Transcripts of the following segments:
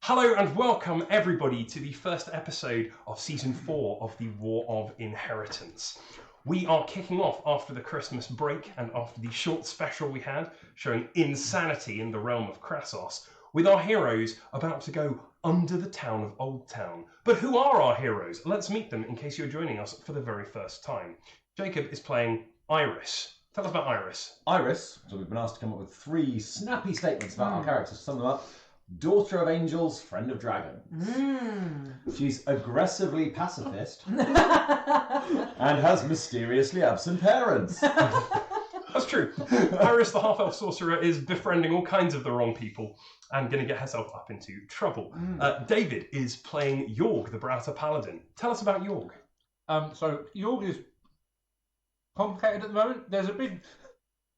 Hello and welcome everybody to the first episode of Season 4 of the War of Inheritance. We are kicking off after the Christmas break and after the short special we had showing insanity in the realm of Krassos, with our heroes about to go under the town of Oldtown. But who are our heroes? Let's meet them in case you're joining us for the very first time. Jacob is playing Iris. Tell us about Iris. Iris, so we've been asked to come up with 3 snappy statements about our characters. To sum them up: daughter of angels, friend of dragon. She's aggressively pacifist and has mysteriously absent parents. That's true. Iris, the half-elf sorcerer, is befriending all kinds of the wrong people and going to get herself up into trouble. David is playing Jorg, the Browser Paladin. Tell us about Jorg. So Jorg is complicated at the moment. There's a big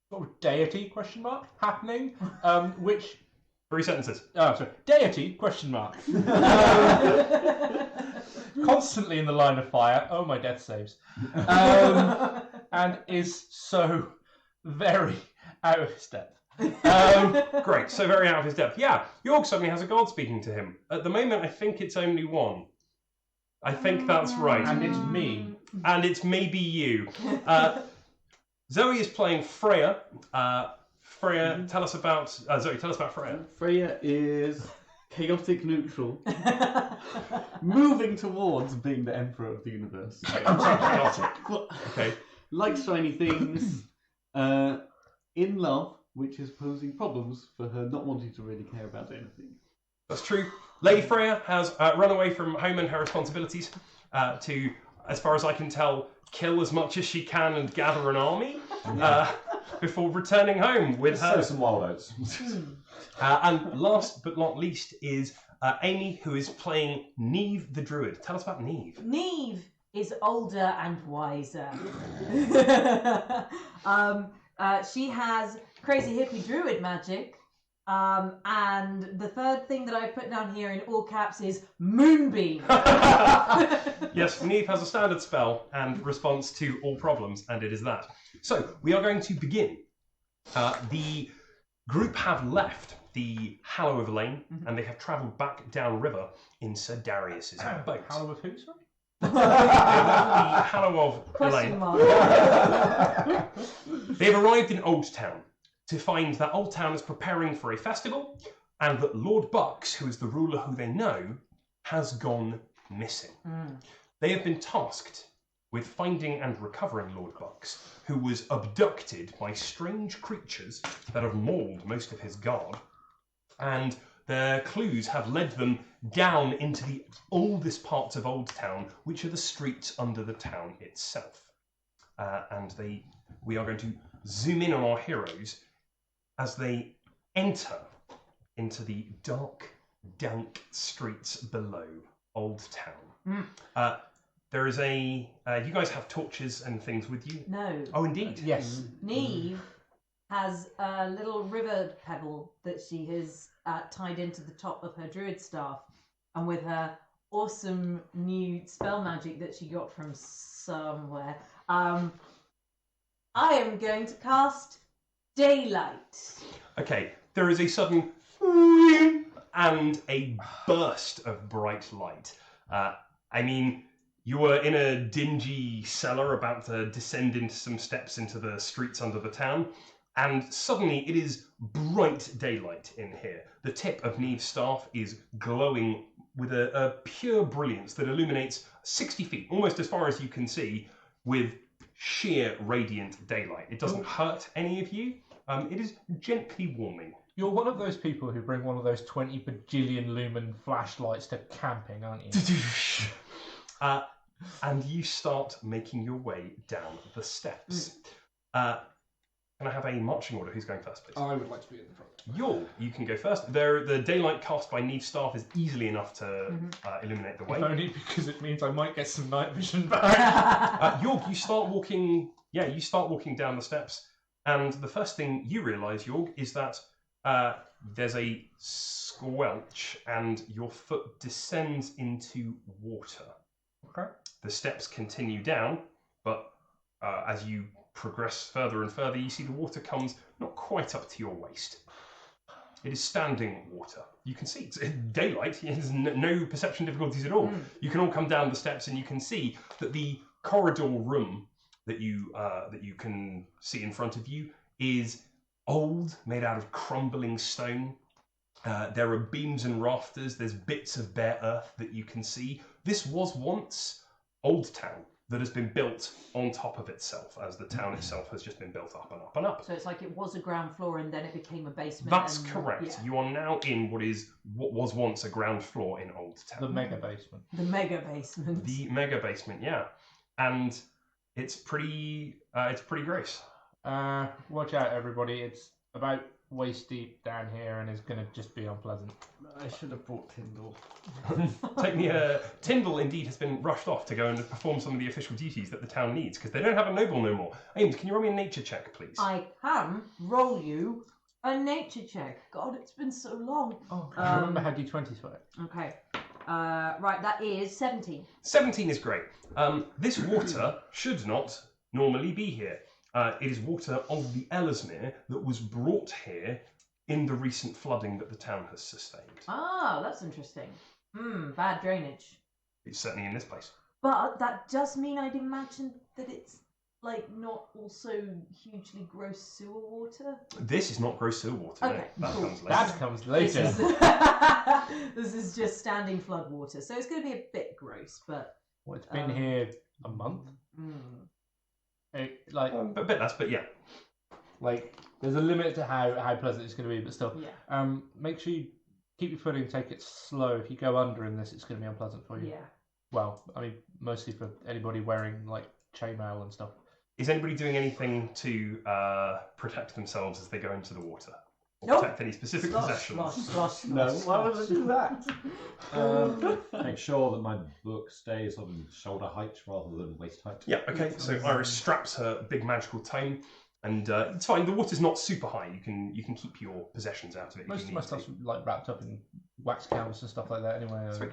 sort of deity happening, which... 3 sentences. Oh, sorry. Deity, ? Constantly in the line of fire. Oh, my death saves. And is so very out of his depth. Great, so very out of his depth. Yeah, Jorg suddenly has a god speaking to him. At the moment, I think it's only one. I think that's right. And it's me. And it's maybe you. Zoe is playing Freya. Freya, tell us about Freya. Freya is chaotic neutral, moving towards being the emperor of the universe. Okay. Likes shiny things, in love, which is posing problems for her not wanting to really care about anything. That's true. Lady Freya has run away from home and her responsibilities to, as far as I can tell, kill as much as she can and gather an army. Before returning home with her. Sow some wild oats. And last but not least is Amy, who is playing Neve the Druid. Tell us about Neve. Neve is older and wiser. She has crazy hippie druid magic. And the third thing that I put down here in all caps is Moonbeam. Yes, Neve has a standard spell and response to all problems, and it is that. So, we are going to begin. The group have left the Hallow of Lane, and they have travelled back downriver in Sir Darius's boat. Hallow of who, sorry? The Hallow of Question Elaine. mark. They've arrived in Oldtown to find that Oldtown is preparing for a festival, and that Lord Bucks, who is the ruler who they know, has gone missing. They have been tasked with finding and recovering Lord Bucks, who was abducted by strange creatures that have mauled most of his guard, and their clues have led them down into the oldest parts of Oldtown, which are the streets under the town itself. We are going to zoom in on our heroes as they enter into the dark, dank streets below Oldtown. There is you guys have torches and things with you? No. Oh, indeed. Yes. Neve has a little river pebble that she has tied into the top of her druid staff, and with her awesome new spell magic that she got from somewhere, I am going to cast Daylight. Okay, there is a sudden and a burst of bright light. I mean, you were in a dingy cellar about to descend into some steps into the streets under the town, and suddenly it is bright daylight in here. The tip of Neve's staff is glowing with a pure brilliance that illuminates 60 feet, almost as far as you can see, with sheer radiant daylight. It doesn't hurt any of you. It is gently warming. You're one of those people who bring one of those 20 bajillion lumen flashlights to camping, aren't you? And you start making your way down the steps. Can I have a marching order? Who's going first, please? I would like to be in the front. You can go first. The daylight cast by Neve's staff is easily enough to illuminate the way. If only because it means I might get some night vision back. Jorg, you start walking. Yeah, you start walking down the steps, and the first thing you realise, Jorg, is that there's a squelch, and your foot descends into water. Okay. The steps continue down, but as you progress further and further, you see the water comes not quite up to your waist. It is standing water. You can see it's daylight. There's no perception difficulties at all. You can all come down the steps and you can see that the corridor room that you can see in front of you is old, made out of crumbling stone. There are beams and rafters. There's bits of bare earth that you can see. This was once Oldtown that has been built on top of itself, as the town itself has just been built up and up and up. So it's like it was a ground floor and then it became a basement. That's and, correct. Yeah. You are now in what was once a ground floor in Oldtown. The mega basement. The mega basement. The mega basement, yeah, and it's pretty gross. Watch out, everybody! It's about waist deep down here, and it's going to just be unpleasant. I should have brought Tyndall. Take me Tyndall indeed has been rushed off to go and perform some of the official duties that the town needs because they don't have a noble no more. Ames, can you roll me a nature check, please? I can roll you a nature check. God, it's been so long. Oh, I remember how D20s work. Okay. Right, that is 17. 17 is great. This water should not normally be here. It is water of the Ellesmere that was brought here in the recent flooding that the town has sustained. Ah, that's interesting. Bad drainage. It's certainly in this place. But that does mean I'd imagine that it's like not also hugely gross sewer water. This is not gross sewer water. Okay, no. That cool. comes later. That comes later. This is just standing flood water, so it's going to be a bit gross, but. Well, it's been here a month. A bit less, but yeah. Like, there's a limit to how pleasant it's going to be, but still. Yeah. Make sure you keep your footing, take it slow. If you go under in this, it's going to be unpleasant for you. Yeah. Well, I mean, mostly for anybody wearing, like, chainmail and stuff. Is anybody doing anything to protect themselves as they go into the water? Or Nope. protect any specific possessions? Slosh. No, why would I do that? Make sure that my book stays on shoulder height rather than waist height. Yeah, okay. So Iris straps her big magical tome, and it's fine. The water's not super high. You can keep your possessions out of it. Most if of you my need stuff's to. like wrapped up in wax canvas and stuff like that. Anyway, Sweet.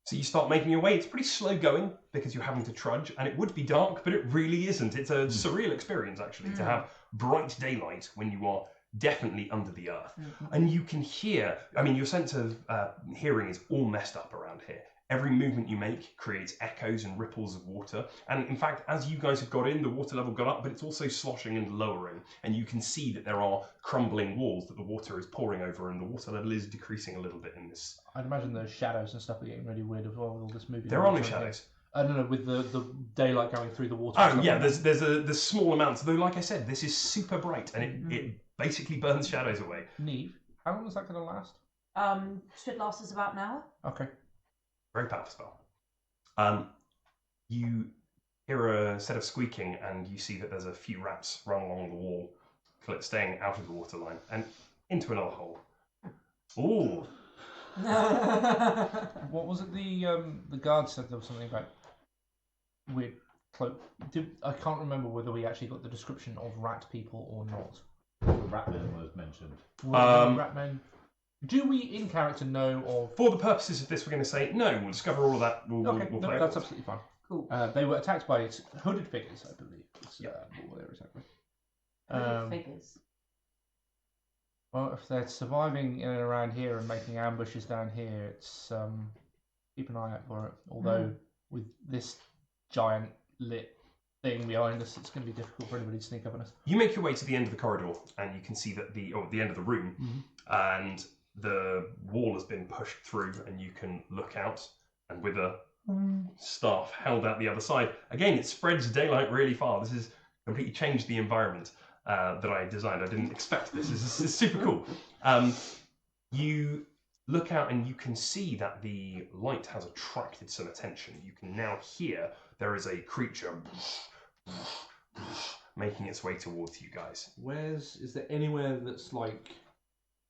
So you start making your way. It's pretty slow going because you're having to trudge, and it would be dark, but it really isn't. It's a surreal experience actually to have bright daylight when you are definitely under the earth. And you can hear, I mean, your sense of hearing is all messed up around here. Every movement you make creates echoes and ripples of water. And in fact, as you guys have got in, the water level got up, but it's also sloshing and lowering. And you can see that there are crumbling walls that the water is pouring over, and the water level is decreasing a little bit in this. I'd imagine the shadows and stuff are getting really weird as well with all this moving. There are no shadows. No, with the daylight going through the water. Oh yeah, there's small amounts. Though, like I said, this is super bright, and it basically burns shadows away. Neve, how long is that going to last? Should last us about an hour. Okay. Very powerful spell. You hear a set of squeaking, and you see that there's a few rats run along the wall, staying out of the water line and into another hole. Ooh. What was it? The guard said there was something about weird cloak. I can't remember whether we actually got the description of rat people or not. The Ratman was mentioned. Rat men. Do we, in character, know of? For the purposes of this, we're going to say no. We'll discover all of that. We'll Okay, play no, it that's forward. absolutely fine. Cool. They were attacked by hooded figures, I believe. Yep. What were they exactly? Figures. Well, if they're surviving in and around here and making ambushes down here, it's keep an eye out for it. Although with this giant lit thing behind us, it's going to be difficult for anybody to sneak up on us. You make your way to the end of the corridor, and you can see that the end of the room, and the wall has been pushed through, and you can look out, and with a staff held out the other side. Again, it spreads daylight really far. This has completely changed the environment that I designed. I didn't expect this. This is super cool. You look out and you can see that the light has attracted some attention. You can now hear there is a creature making its way towards you guys. Is there anywhere that's like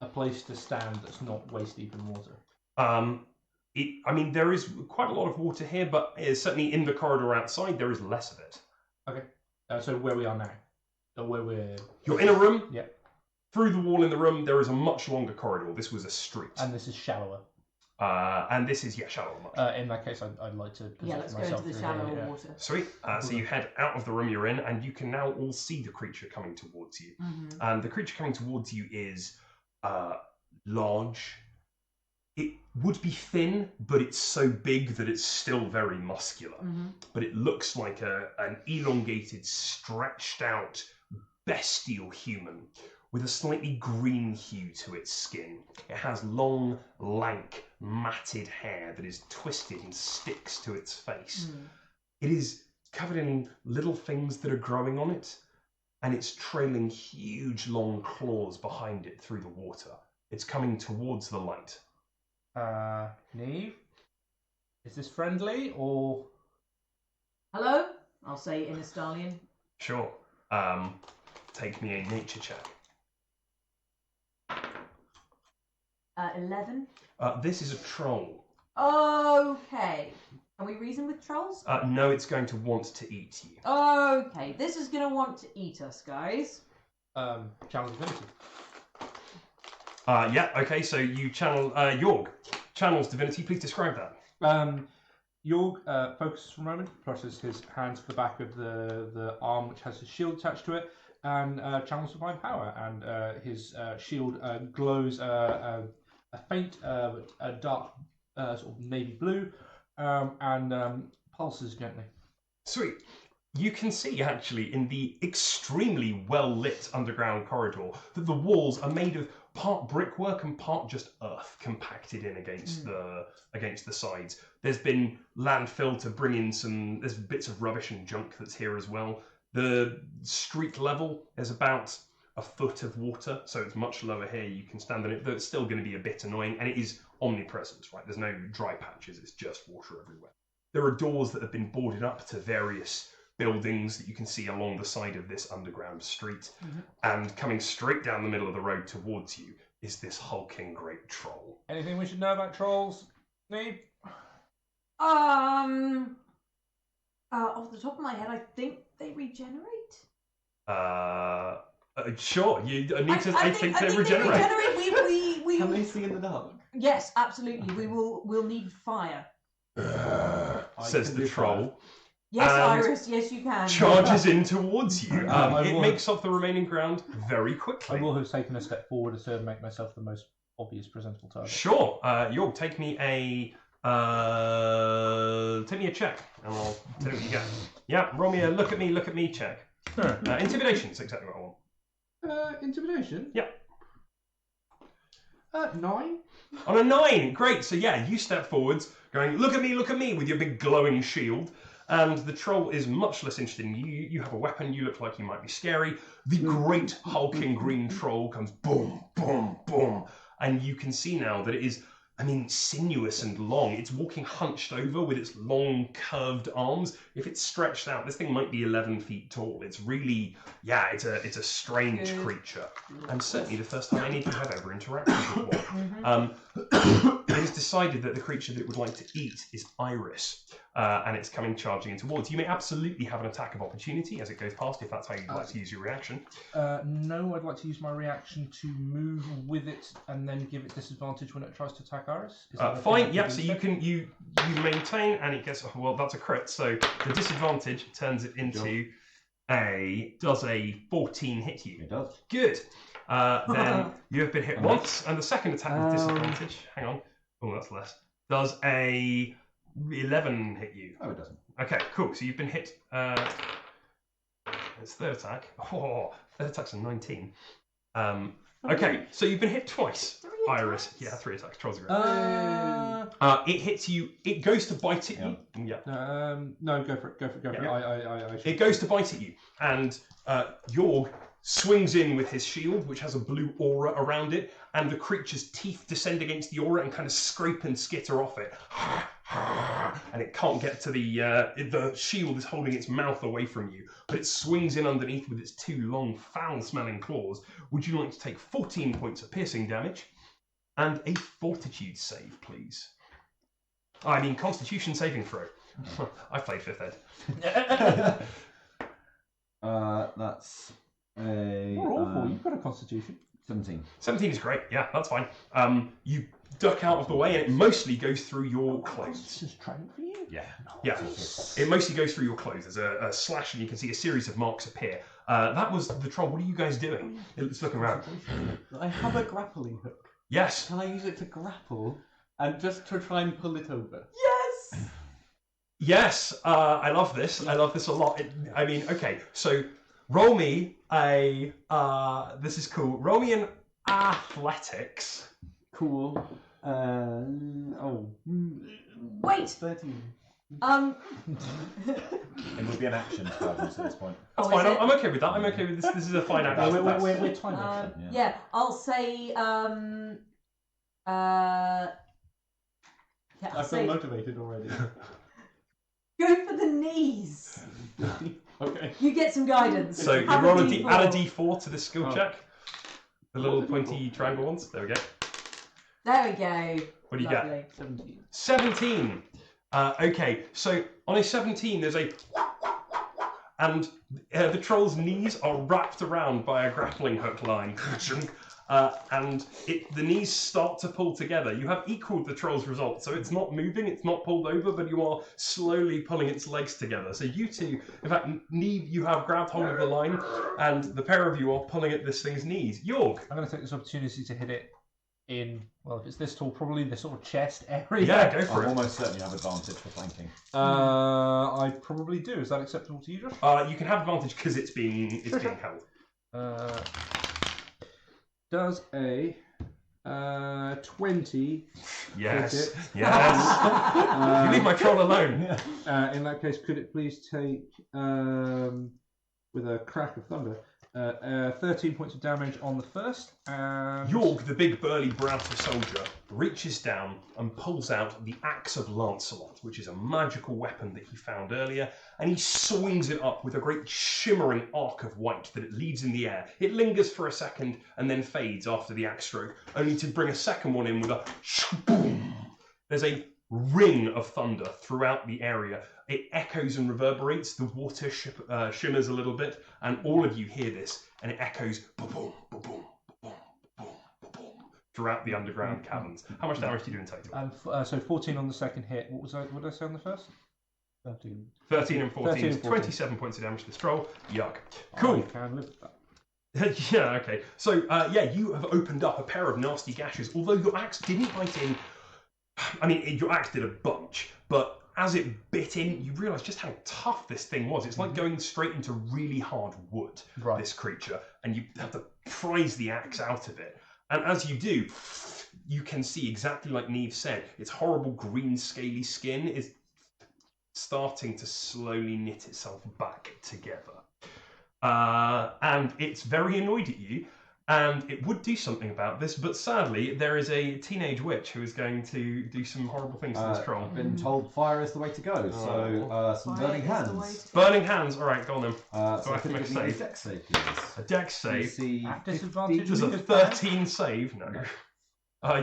a place to stand that's not waist deep in water? I mean, there is quite a lot of water here, but certainly in the corridor outside, there is less of it. Okay. So where we are now? Or where we're... You're in a room. Yeah. Through the wall in the room, there is a much longer corridor. This was a street. And this is shallower. And this is, shallower. Much. In that case, I'd like to Yeah, let's go myself into the through shallower here, water. Sweet. So you head out of the room you're in, and you can now all see the creature coming towards you. And the creature coming towards you is large. It would be thin, but it's so big that it's still very muscular. But it looks like an elongated, stretched out, bestial human with a slightly green hue to its skin. It has long, lank, matted hair that is twisted and sticks to its face. It is covered in little things that are growing on it, and it's trailing huge, long claws behind it through the water. It's coming towards the light. Neve? Is this friendly, or...? Hello? I'll say in Estalian. Sure. Take me a nature check. 11. This is a troll. Okay. Can we reason with trolls? No, it's going to want to eat you. Okay, this is going to want to eat us, guys. Challenge divinity. Yeah, okay, so you channel Yorg. Channels divinity, please describe that. Yorg focuses for a moment, presses his hand to the back of the arm which has his shield attached to it, and channels divine power, and his shield glows a faint, a dark sort of navy blue, and pulses gently. Sweet. You can see, actually, in the extremely well-lit underground corridor, that the walls are made of part brickwork and part just earth compacted in against the sides. There's been landfill to bring in there's bits of rubbish and junk that's here as well. The street level is about a foot of water, so it's much lower here. You can stand on it, though it's still going to be a bit annoying, and it is omnipresent, right? There's no dry patches, it's just water everywhere. There are doors that have been boarded up to various buildings that you can see along the side of this underground street, and coming straight down the middle of the road towards you is this hulking great troll. Anything we should know about trolls, Neve? Off the top of my head, I think they regenerate. Sure. I think they regenerate. We Can they see in the dark? Yes, absolutely. We'll need fire. Says the troll. Yes, And Iris. Yes, you can. Charges in towards you. It will- makes off the remaining ground very quickly. I will have taken a step forward to make myself the most obvious presentable target. Sure. York, take me a check, and I'll tell you what you get. Yeah, roll me a look at me check. Intimidation is exactly what I want. Intimidation? Yeah. 9. On a 9, great. So yeah, you step forwards, going, look at me, with your big glowing shield. And the troll is much less interested in you. You have a weapon, you look like you might be scary. The great hulking green troll comes boom, boom, boom. And you can see now that it is, sinuous and long. It's walking hunched over with its long curved arms. If it's stretched out, this thing might be 11 feet tall. It's really, it's a strange creature. And certainly the first time any of you have ever interacted with one. It is decided that the creature that it would like to eat is Iris. And it's coming charging in towards you. You may absolutely have an attack of opportunity as it goes past, if that's how you'd like to use your reaction. No, I'd like to use my reaction to move with it and then give it disadvantage when it tries to attack Iris. Fine, yep, so you maintain, and it gets, well, that's a crit, so the disadvantage turns it into does a 14 hit you? It does. Good. Then you have been hit once, and the second attack with disadvantage, hang on, oh, that's less, does a 11 hit you? Oh, it doesn't. Okay, cool, so you've been hit, it's third attack, third attack's a 19. Okay, so you've been hit twice, Iris. Yeah, 3 attacks. Trolls are great. It hits you. It goes to bite at you. Yeah. No, go for it. Yeah. It goes to bite at you, and Yorg swings in with his shield, which has a blue aura around it, and the creature's teeth descend against the aura and kind of scrape and skitter off it. And it can't get to the shield is holding its mouth away from you, but it swings in underneath with its 2 long, foul-smelling claws. Would you like to take 14 points of piercing damage and a fortitude save, please? Constitution saving throw. I've played 5th Ed. That's a... You're awful. You've got a constitution. 17. 17 is great. Yeah, that's fine. You duck out of the way, and it mostly goes through your clothes. This is training for you. Yeah. Yeah. It mostly goes through your clothes. There's a slash, and you can see a series of marks appear. That was the troll. What are you guys doing? It's looking around. I have a grappling hook. Yes. Can I use it to grapple and just to try and pull it over? Yes! Yes. I love this. I love this a lot. Okay. So roll me a. This is cool. Roll me an athletics. Cool. Wait! 13. It would be an action for us at this point. That's Oh, fine. is it? I'm okay with that. I'm okay with this. This is a fine action. We're time action. Yeah, I'll say. I'll I feel say motivated already. go for the knees. Okay. You get some guidance. So you Have roll a add a D4. d4 to the skill check. The little pointy triangle ones. There we go. There we go. What do you Lovely. 17. 17. Okay, so on a 17, there's a... And the troll's knees are wrapped around by a grappling hook line. And the knees start to pull together. You have equaled the troll's result, so it's not moving, it's not pulled over, but you are slowly pulling its legs together. So you two, in fact, Neve, you have grabbed hold of the line, and the pair of you are pulling at this thing's knees. York. I'm going to take this opportunity to hit it in, well, if it's this tall, probably the sort of chest area. Yeah, go for I it. almost certainly have advantage for flanking. I probably do. Is that acceptable to you, Josh? You can have advantage because it's being held. Does a 20 Yes, hit it? yes. You leave my troll alone. In that case, could it please take, with a crack of thunder, 13 points of damage on the first, and... York, the big burly Broughter soldier, reaches down and pulls out the Axe of Lancelot, which is a magical weapon that he found earlier, and he swings it up with a great shimmering arc of white that it leaves in the air. It lingers for a second and then fades after the axe stroke, only to bring a second one in with a boom. There's a ring of thunder throughout the area. It echoes and reverberates, the water shimmers a little bit, and all of you hear this, and it echoes ba-boom, ba-boom, ba-boom, ba-boom, ba-boom, throughout the underground caverns. How much damage do you do in total? So 14 on the second hit. What did I say on the first? 13. 13 and 14 13 is and 14. 27 points of damage to this troll. Yuck. Cool. I can live with that. Yeah, okay. So, you have opened up a pair of nasty gashes, although your axe didn't bite in. I mean, your axe did a bunch, but as it bit in, you realise just how tough this thing was. It's like going straight into really hard wood, Right. this creature, and you have to prise the axe out of it. And as you do, you can see exactly like Neve said, its horrible green scaly skin is starting to slowly knit itself back together. And it's very annoyed at you, and it would do something about this, but sadly, there is a teenage witch who is going to do some horrible things to this troll. I've been told fire is the way to go, so some Fire burning is the way hands. to- Burning hands, alright, go on then. So I I have to think make a it's a save. dex save, please. A dex save. DC At disadvantage. Does a because fire? 13 save? No.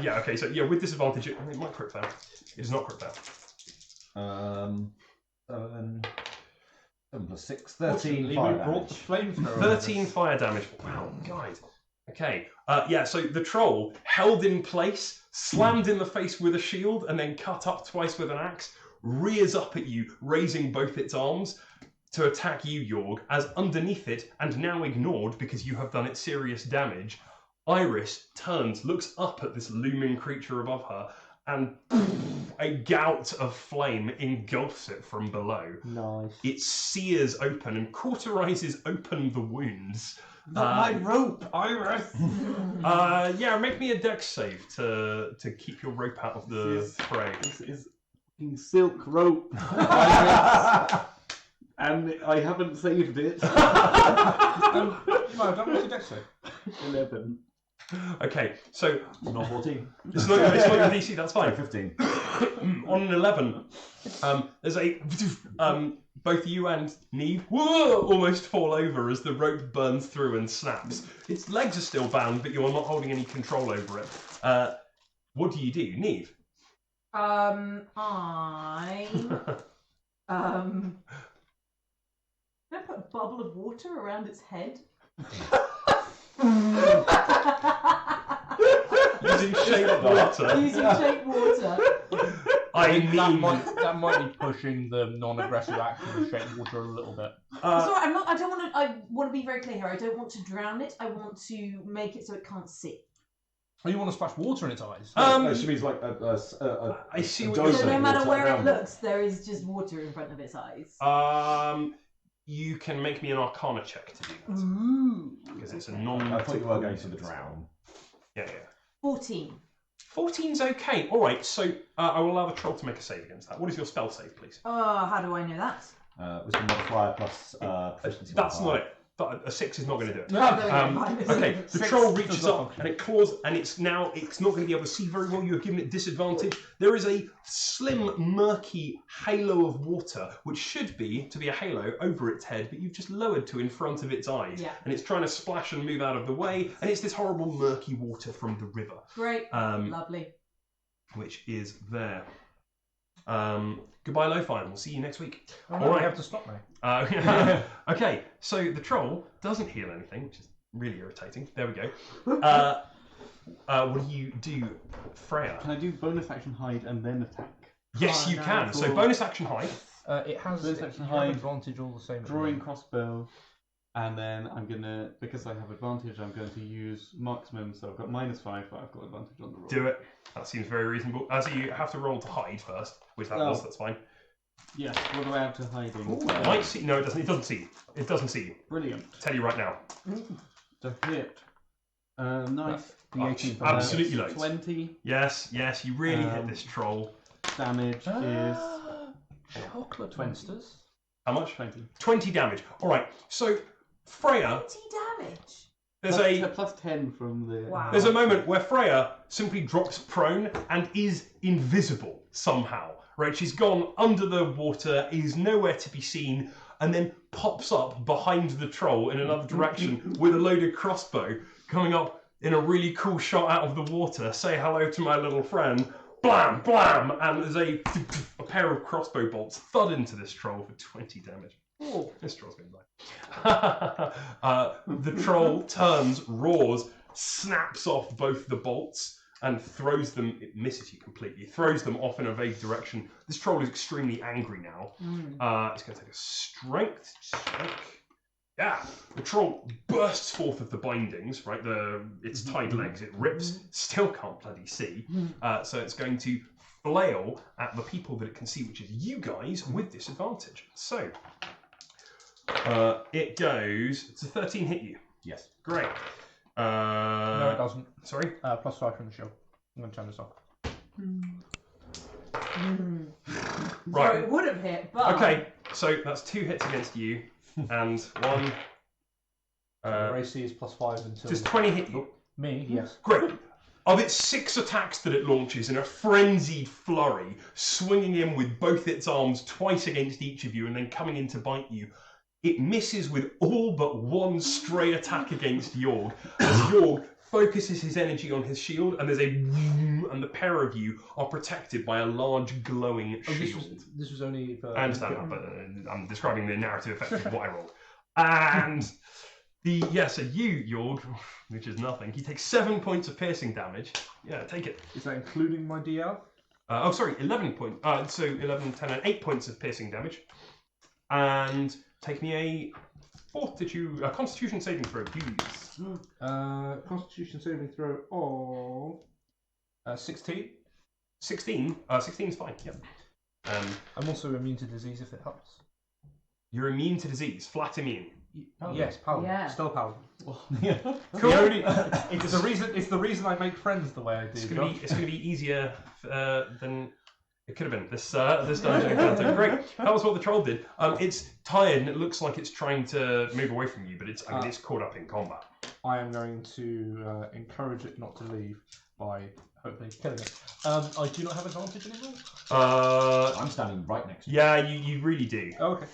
Yeah, okay, so yeah, with disadvantage, it might crit fail. It does not crit fail. 7 plus 6, 13 Fortunately, fire we brought damage. the flamethrower. 13 fire damage. Wow, guys. Okay. So the troll, held in place, slammed in the face with a shield, and then cut up twice with an axe, rears up at you, raising both its arms to attack you, Yorg, as underneath it, and now ignored because you have done it serious damage, Iris turns, looks up at this looming creature above her, and a gout of flame engulfs it from below. Nice. It sears open and cauterizes open the wounds. Not my rope, Iris! Make me a dex save to keep your rope out of the fray. This is fucking silk rope, Iris. And I haven't saved it. No, don't make a dex save. 11. Okay, so Not 14. it's not your DC, that's fine. 15. On an 11, there's a both you and Neve almost fall over as the rope burns through and snaps. Its legs are still bound, but you are not holding any control over it. What do you do, Neve? Can I put a bubble of water around its head? Using shape water. Using shape water. I that mean, might be pushing the non-aggressive action of shape water a little bit. It's all right, I'm not. I don't want to. I want to be very clear here. I don't want to drown it. I want to make it so it can't see. Oh, you want to splash water in its eyes? No, she means like I see what dose you're So of saying. no matter water where it around looks, there is just water in front of its eyes. You can make me an Arcana check to do that Ooh. because it's a Okay. non. I thought you were going to drown. Yeah. 14. 14's okay. All right. So I will allow the troll to make a save against that. What is your spell save, please? How do I know that? Wisdom modifier plus proficiency. That's modifier. not it. A 6 is not going to do it. Oh, there we go. Okay, the Six troll does reaches not up function. and it claws, and it's not going to be able to see very well. You have given it disadvantage. There is a slim, murky halo of water, which should be to be a halo over its head, but you've just lowered to in front of its eyes, Yeah. and it's trying to splash and move out of the way, and it's this horrible murky water from the river, Great. Lovely. which is there. Goodbye, Lo-Fi, and we'll see you next week. Oh, All no, right. we have to stop now. Okay, so the troll doesn't heal anything, which is really irritating. There we go. What do you do, Freya? Can I do bonus action hide and then attack? Yes, Oh, you no. can. So Cool. bonus action hide. It has Bonus you action have hide, advantage all the same. Drawing crossbow, and then I'm gonna, because I have advantage, I'm going to use marksman. So I've got -5, but I've got advantage on the roll. Do it. That seems very reasonable. So you have to roll to hide first, which that Oh. was. That's fine. Yes. What do I have to hiding? It might see. No, it doesn't. It doesn't see you. It doesn't see you. Brilliant. Tell you right now. To hit. Nice. The 18 for Absolutely that. loads. 20 Yes, you really hit this troll. damage is Chocolate 20. monsters. How much? 20. 20 damage. All right. So Freya, 20 damage. Plus 10 from the. Wow. there's a moment where Freya simply drops prone and is invisible somehow. Right, she's gone under the water, is nowhere to be seen, and then pops up behind the troll in another direction with a loaded crossbow, coming up in a really cool shot out of the water. Say hello to my little friend. Blam, blam, and there's a pair of crossbow bolts thud into this troll for 20 damage. Oh, this troll's going to die. The troll turns, roars, snaps off both the bolts, and throws them. It misses you completely. Throws them off in a vague direction. This troll is extremely angry now. It's going to take a strength check. Yeah, the troll bursts forth of the bindings. Right, its tied legs. It rips. Still can't bloody see. So it's going to flail at the people that it can see, which is you guys with disadvantage. So it goes. It's a 13 hit you. Yes. Great. No, it doesn't. Sorry. +5 from the shield. I'm going to turn this off. Right. So it would have hit, but. Okay, so that's 2 hits against you, and 1. Your AC is +5 until. Does 20 hit you? Me, yes. Great. Of its 6 attacks that it launches in a frenzied flurry, swinging in with both its arms twice against each of you, and then coming in to bite you, it misses with all but one stray attack against Jorg, as Jorg focuses his energy on his shield, and there's a whoom, and the pair of you are protected by a large glowing Oh, shield. this was only for. I understand that, but I'm describing the narrative effect of what I rolled. And so you, Jorg, which is nothing, he takes 7 points of piercing damage. Yeah, take it. Is that including my DL? 11 points. So 11, 10, and 8 points of piercing damage. And take me a Constitution saving throw, please. Constitution saving throw of 16. 16. 16 is fine. Yep. I'm also immune to disease if it helps. You're immune to disease. Flat immune. Yes, paladin. Yeah. Still paladin. Cool. It's the reason I make friends the way I do. It's gonna be easier than it could have been. This dungeon encounter. Great. That was what the troll did. It's tired and it looks like it's trying to move away from you, but it's caught up in combat. I am going to encourage it not to leave by hopefully killing it. I do not have advantage anymore. I'm standing right next to you. Yeah, you really do. Oh, okay.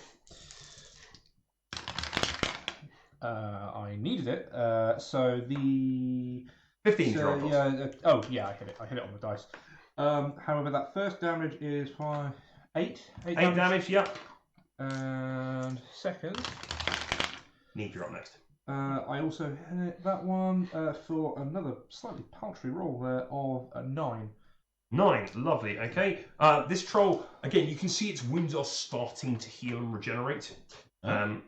I needed it. So the 15 so, drop. I hit it. I hit it on the dice. However, that first damage is 8 damage. Yeah. And second, Need you're up next. I also hit that one for another slightly paltry roll there of a 9. 9, lovely. Okay, this troll again. You can see its wounds are starting to heal and regenerate, and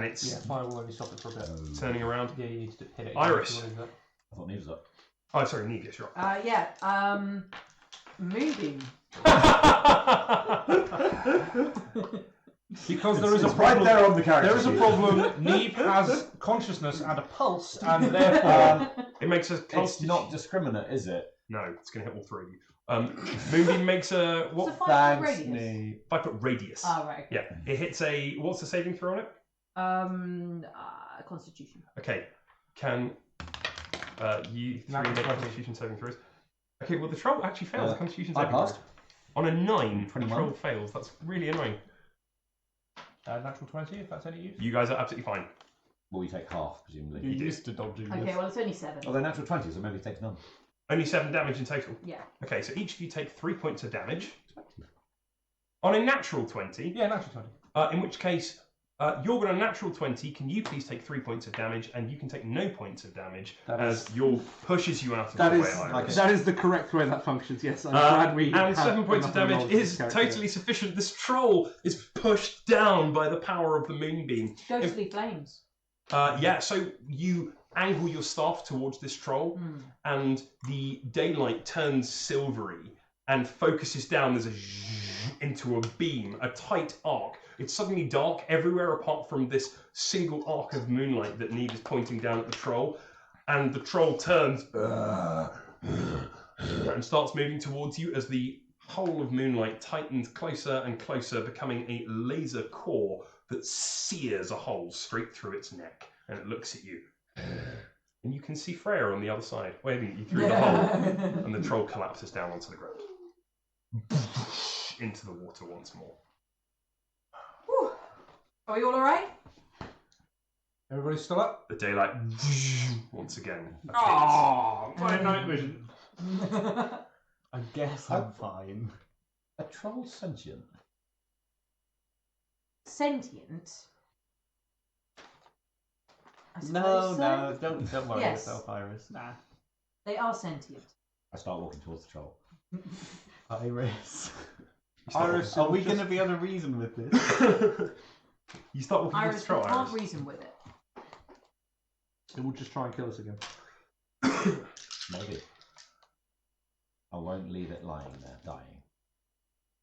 it's Yeah, fire will only stop it for a bit. turning around. Yeah, you need to hit it. Iris. I thought Neve's up. Oh, sorry, Neve. Yes, you're up. Yeah. Moving. Because there is a It's right problem. there on the character There is a sheet. problem. Neve has consciousness and a pulse, and therefore It makes a It's constitution. not discriminate, is it? No, it's going to hit all 3 of you. Moonbeam makes a It's what? a 5 foot Thanks, radius. Neve. 5-foot radius. Oh, right. Yeah, it hits a. What's the saving throw on it? Constitution. Okay, can you 3 Natural make 20. Constitution saving throws? Okay, well the troll actually fails the Constitution I saving throw. passed. On a 9, the 21. troll fails. That's really annoying. natural 20, if that's any use. You guys are absolutely fine. Well, you take half, presumably. You're used to dodging Okay, this. well, it's only 7. Oh, they're natural 20s, so maybe it takes none. Only 7 damage in total. Yeah. Okay, so each of you take 3 points of damage. On a natural 20, Yeah, natural 20. in which case, you're going to natural 20. Can you please take 3 points of damage, and you can take no points of damage That as is- your pushes you out of That the way, is Iris. that is the correct way that functions. Yes, I'm glad we. And have 7 points of enough damage knowledge of is this character. totally sufficient. This troll is pushed down by the power of the moonbeam. Ghostly flames. Yeah, so you angle your staff towards this troll, and the daylight turns silvery and focuses down. There's a into a beam, a tight arc. It's suddenly dark everywhere apart from this single arc of moonlight that Neve is pointing down at the troll, and the troll turns and starts moving towards you as the whole of moonlight tightens closer and closer, becoming a laser core that sears a hole straight through its neck, and it looks at you. And you can see Freya on the other side, waving at you through the hole, and the troll collapses down onto the ground. Into the water once more. Whew. Are we all alright? Everybody's still up? The daylight once again appears. Oh, my night vision. I guess I'm fine. A troll sentient? Sentient? I suppose No, so. no, don't worry Yes. yourself, Iris. Nah, They are sentient. I start walking towards the troll. Iris. You start Iris, Are we going to be able to reason with this? walking- You start walking towards Iris, the troll, we can't Iris. reason with it. It will just try and kill us again. Maybe. I won't leave it lying there, dying.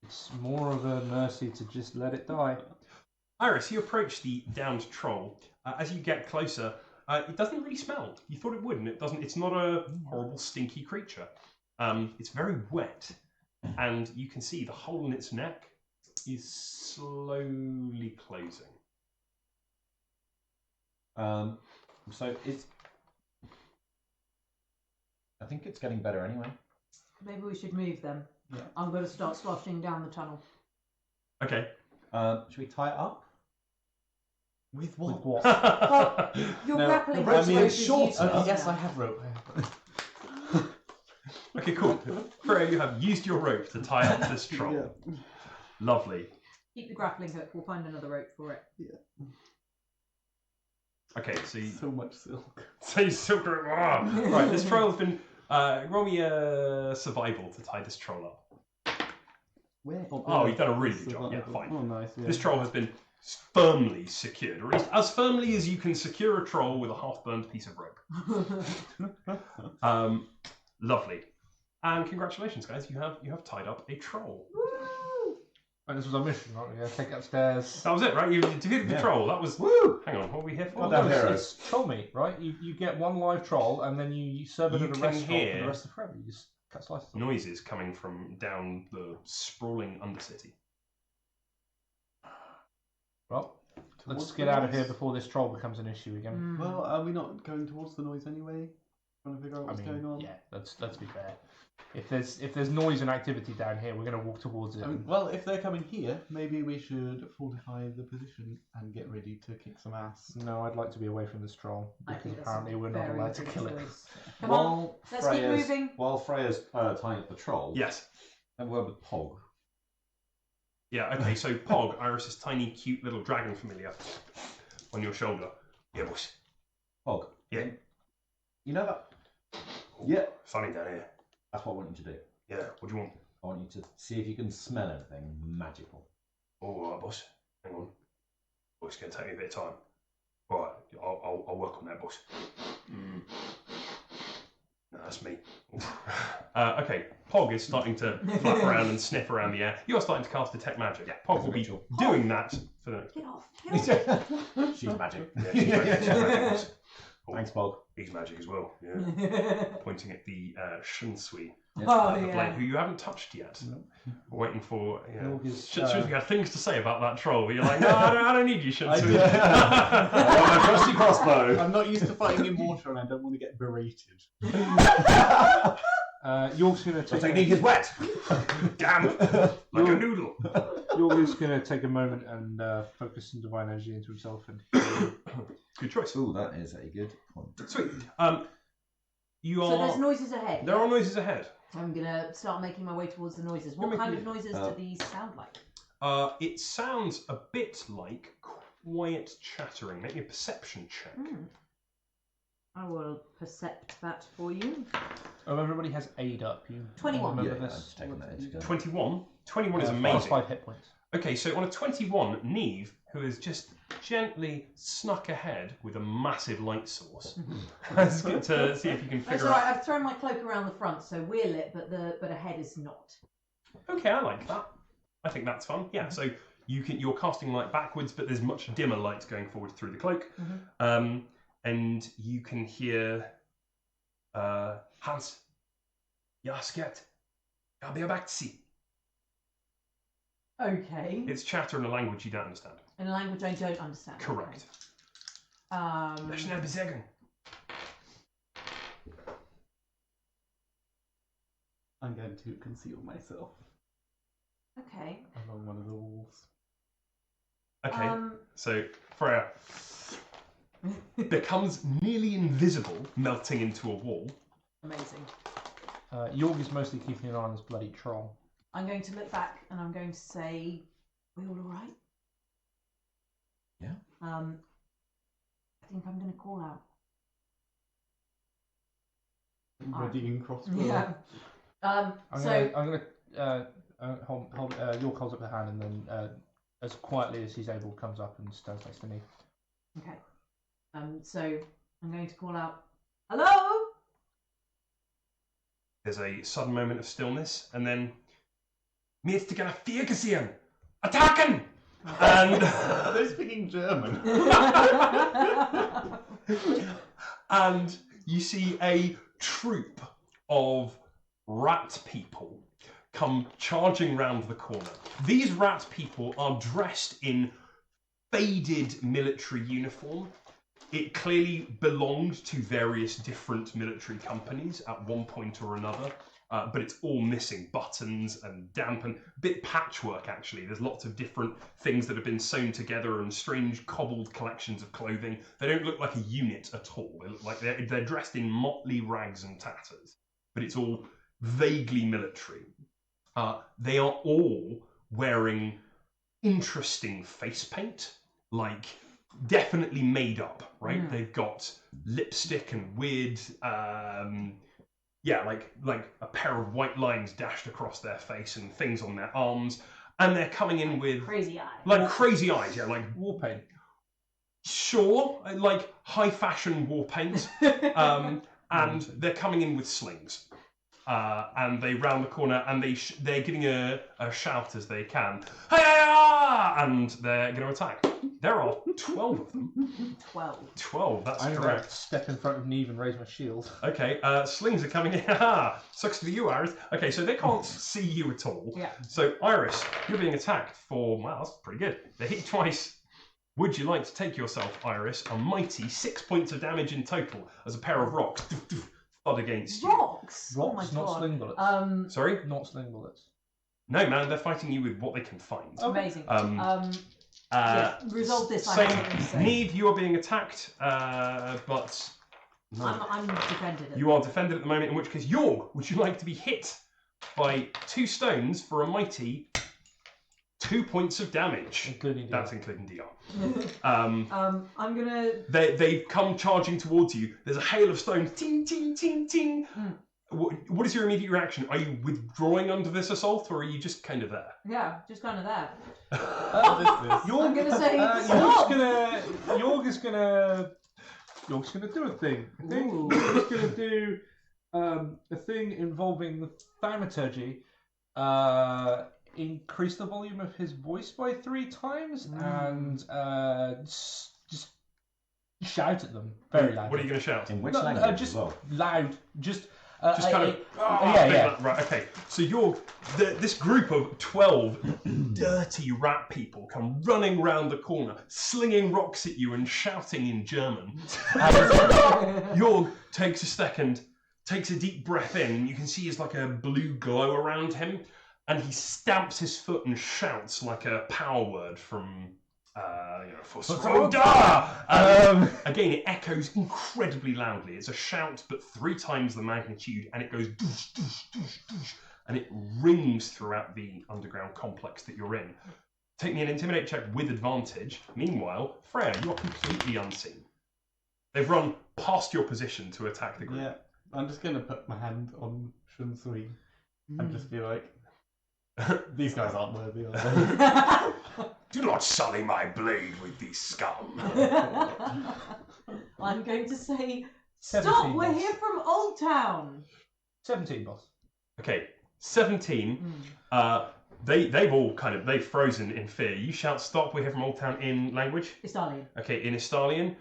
It's more of a mercy to just let it die. Iris, you approach the downed troll. As you get closer, it doesn't really smell. You thought it would, and it doesn't. It's not a horrible, stinky creature. It's very wet, and you can see the hole in its neck is slowly closing. So it's. I think it's getting better anyway. Maybe we should move them. Yeah. I'm going to start sloshing down the tunnel. Okay. Should we tie it up? With With what? what? Your No, grappling I hook mean, rope is short- useless Okay, yes, now. I have rope. Okay, cool. Freya, you have used your rope to tie up this troll. Lovely. Keep the grappling hook. We'll find another rope for it. Okay, so you, So much silk. so you still go. Ah! Right, this troll has been. Roll me a survival to tie this troll up. Where? Oh, you've done a really good job. Yeah, fine. Oh, nice. Yeah. This troll has been firmly secured, or at least as firmly as you can secure a troll with a half-burned piece of rope. Lovely. And congratulations, guys! You have tied up a troll. Woo! And this was our mission, right? We're going to take it upstairs. That was it, right? You defeated the Yeah. troll. That was. Woo! Hang on, what are we here for? Well done, it's, heroes. it's troll meat, right? You get one live troll, and then you serve it You at a can restaurant hear for the rest of forever. You just cut slices. of it. Noises coming from down the sprawling undercity. Well, let's Towards get the out of here noise? before this troll becomes an issue again. Well, are we not going towards the noise anyway? Trying to figure out I what's mean, going on. yeah. Let's be fair. If there's noise and activity down here, we're going to walk towards it. I mean, well, if they're coming here, maybe we should fortify the position and get ready to kick some ass. No, I'd like to be away from this troll I because think that's apparently a we're not very allowed to good kill it. choice. Come on, While let's keep Freya's, moving. while Freya's tying up the troll, Yes. have a word with Pog. Yeah, okay, so Pog, Iris's tiny, cute little dragon familiar, on your shoulder. Yeah, boss. Pog. Yeah. You know that? Yeah. Sunny down here. That's what I want you to do. Yeah, what do you want? I want you to see if you can smell anything magical. All right, boss. Hang on. Oh, it's going to take me a bit of time. All right, I'll work on that, boss. No, that's me. Okay, Pog is starting to flap around and sniff around the air. You're starting to cast Detect Magic. Yeah, Pog will be doing that for the next. Get off. Get off. She's magic. Yeah, she's magic. She's magic, boss. Oh, Thanks, Pog. he's magic as well. Yeah. Pointing at the Shinsui, Oh, the yeah. blade, who you haven't touched yet. We're waiting for. Yeah. Yorg's, Shinsui had things to say about that troll, but you're like, no, I don't need you, Shinsui. I want my trusty crossbow. I'm not used to fighting in water and I don't want to get berated. Yorg's going to The take. technique is wet. Damn, like a noodle. Yorg's going to take a moment and focus some divine energy into himself and. Good choice. Ooh, that is a good point. Sweet. You So there's are. noises ahead. There are noises ahead. I'm gonna start making my way towards the noises. You're What kind making of noises do these sound like? It sounds a bit like quiet chattering. Make me a perception check. I will percept that for you. Oh, everybody has aid up. You 21. remember Yeah, this? I've taken that into account. 21. 21 is Plus amazing. 5 hit points. Okay, so on a 21, Neve, who has just gently snuck ahead with a massive light source, has got to see if you can That's figure alright. out. I've thrown my cloak around the front, so we're lit, but ahead is not. Okay, I like that. I think that's fun. Yeah, so you're casting light backwards, but there's much dimmer light going forward through the cloak, and you can hear Hans, Jasket, Gabiabaxi. Okay. It's chatter in a language you don't understand. In a language I don't understand. Correct. Okay. Schnell besägen. I'm going to conceal myself Okay. along one of the walls. Okay, so Freya becomes nearly invisible, melting into a wall. Amazing. Yorg is mostly keeping an eye on this bloody troll. I'm going to look back and I'm going to say, "We all right?" Yeah. I think I'm going to call out. Readying crossbow. Yeah. I'm So gonna York holds up the hand and then, as quietly as he's able, comes up and stands next to me. okay. So I'm going to call out, "Hello." There's a sudden moment of stillness, and then mir ist gonna vier gesehen. Attacken! And They're speaking German. and you see a troop of rat people come charging round the corner. These rat people are dressed in faded military uniform. It clearly belonged to various different military companies at one point or another, but it's all missing buttons and dampen, bit patchwork actually. There's lots of different things that have been sewn together and strange cobbled collections of clothing. They don't look like a unit at all. They look like they're dressed in motley rags and tatters, but it's all vaguely military. They are all wearing interesting face paint, like definitely made up, right? They've got lipstick and weird, like a pair of white lines dashed across their face and things on their arms, and they're coming in with Crazy eyes. like crazy eyes, yeah, like War paint. sure, like high fashion war paint, and they're coming in with slings. And they round the corner and they're giving a shout as they can. Hey-ya! And they're going to attack. There are 12 of them. 12, that's I'm going to correct. step in front of Neve and raise my shield. Okay, slings are coming in. Haha! Sucks for you, Iris. Okay, so they can't see you at all. Yeah. So, Iris, you're being attacked for, wow, that's pretty good. They hit you twice. Would you like to take yourself, Iris, a mighty 6 points of damage in total as a pair of rocks thud against you? Rocks. Oh my Rocks, not god. sling bullets. Sorry? Not sling bullets. No, man, they're fighting you with what they can find. Amazing. Resolve this. I Same. have something to say. Neve, you are being attacked, but no. I'm defended. You are defended at the moment, in which case, Yorg, would you like to be hit by 2 stones for a mighty 2 points of damage? Including DR. That's including DR. I'm gonna. They come charging towards you. There's a hail of stones. Ting, ting, ting, ting. what is your immediate reaction? Are you withdrawing under this assault, or are you just kind of there? Yeah, just kind of there. York, I'm gonna say York's stop. York's gonna do a thing. I think Ooh. York's gonna do a thing involving thaumaturgy. Increase the volume of his voice by 3 times and just shout at them very loud. What are you going to shout? In which No, language just as well? loud. Just Kind of. yeah. Right. Okay. So this group of 12 dirty rat people come running round the corner, slinging rocks at you and shouting in German. And Jorg takes a second, takes a deep breath in, and you can see there's like a blue glow around him, and he stamps his foot and shouts like a power word from. For again, it echoes incredibly loudly. It's a shout, but 3 times the magnitude, and it goes doosh, doosh, doosh, doosh, and it rings throughout the underground complex that you're in. Take me an intimidate check with advantage. Meanwhile, Freya, you're completely unseen. They've run past your position to attack the group. Yeah, I'm just going to put my hand on Shun 3 and just be like, these guys aren't worthy, are they? Do not sully my blade with these scum. I'm going to say, stop, 17, we're boss. here from Oldtown. 17, boss. Okay, 17. They've frozen in fear. You shout, "Stop! We're here from Oldtown" in language. Italian. Okay, in Estalian.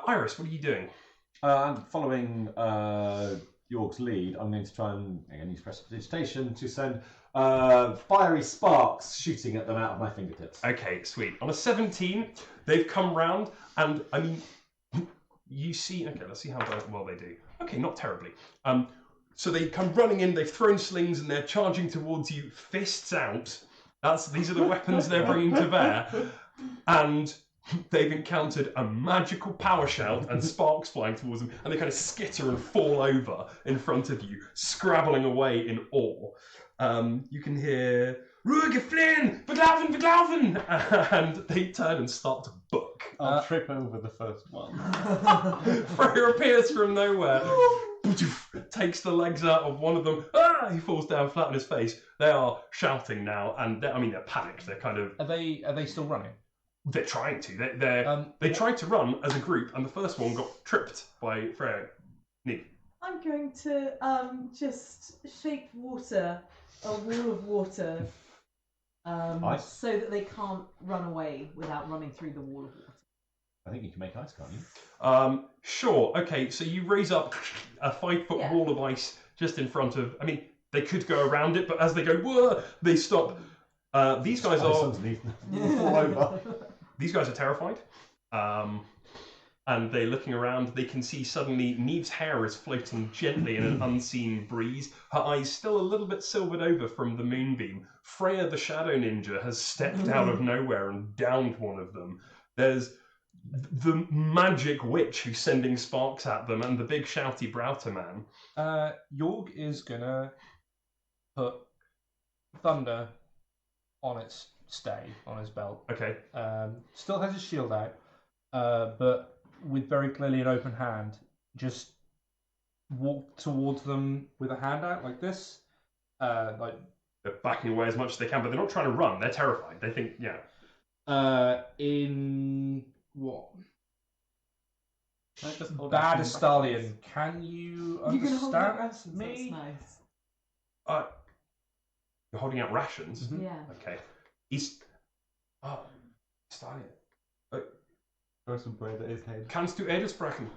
Iris, what are you doing? I'm following York's lead. I'm going to try and again use prestidigitation to send fiery sparks shooting at them out of my fingertips. Okay, sweet. On a 17, they've come round, and I mean, you see. Okay, let's see how well they do. Okay, not terribly. So they come running in. They've thrown slings and they're charging towards you, fists out. These are the weapons they're bringing to bear, and they've encountered a magical power shout and sparks flying towards them, and they kind of skitter and fall over in front of you, scrabbling away in awe. You can hear "Ruhe Flynn, Verglaufen," and they turn and start to book. I'll trip over the first one. Freya appears from nowhere, takes the legs out of one of them. He falls down flat on his face. They are shouting now, and they're panicked. They're kind of. Are they still running? They're trying to. They tried to run as a group, and the first one got tripped by Freya. Neat. I'm going to just shape water, a wall of water, Ice? so that they can't run away without running through the wall of water. I think you can make ice, can't you? Sure. Okay. So you raise up a 5-foot Yeah. wall of ice just in front of. I mean, they could go around it, but as they go, whoa, they stop. These guys Ice are. underneath. Fall over. These guys are terrified. And they're looking around. They can see suddenly Neve's hair is floating gently in an unseen breeze. Her eyes still a little bit silvered over from the moonbeam. Freya, the shadow ninja, has stepped out of nowhere and downed one of them. There's the magic witch who's sending sparks at them, and the big shouty Browter man. Jorg is gonna put thunder on its stay on his belt. Okay. Still has his shield out, but with very clearly an open hand, just walk towards them with a hand out like this, like They're backing away as much as they can, but they're not trying to run. They're terrified. They think, yeah. in what? Can I just hold Bad action Estalian, can you You're going to hold out understand rations, me? that's nice. You're holding out rations. Mhm. Yeah. Okay. Stalin. Throw some bread at his head. Kannst du Edel sprechen?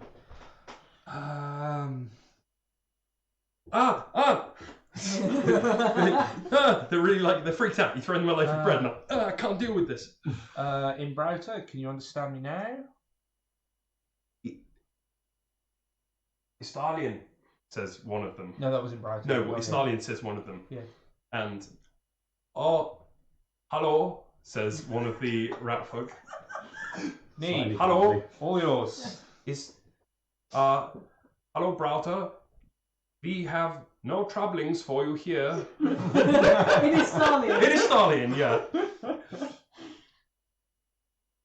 They're really they're freaked out. You throw them a loaf of bread and I can't deal with this. In Browter, can you understand me now? Stalin, says one of them. No, that was in Browter. No, Okay. Stalin says one of them. Yeah. And hello, says one of the Ratfolk. Nee, Hello, all yours. hello, Browter. We have no troublings for you here. It is Stalin. It is Stalin, yeah.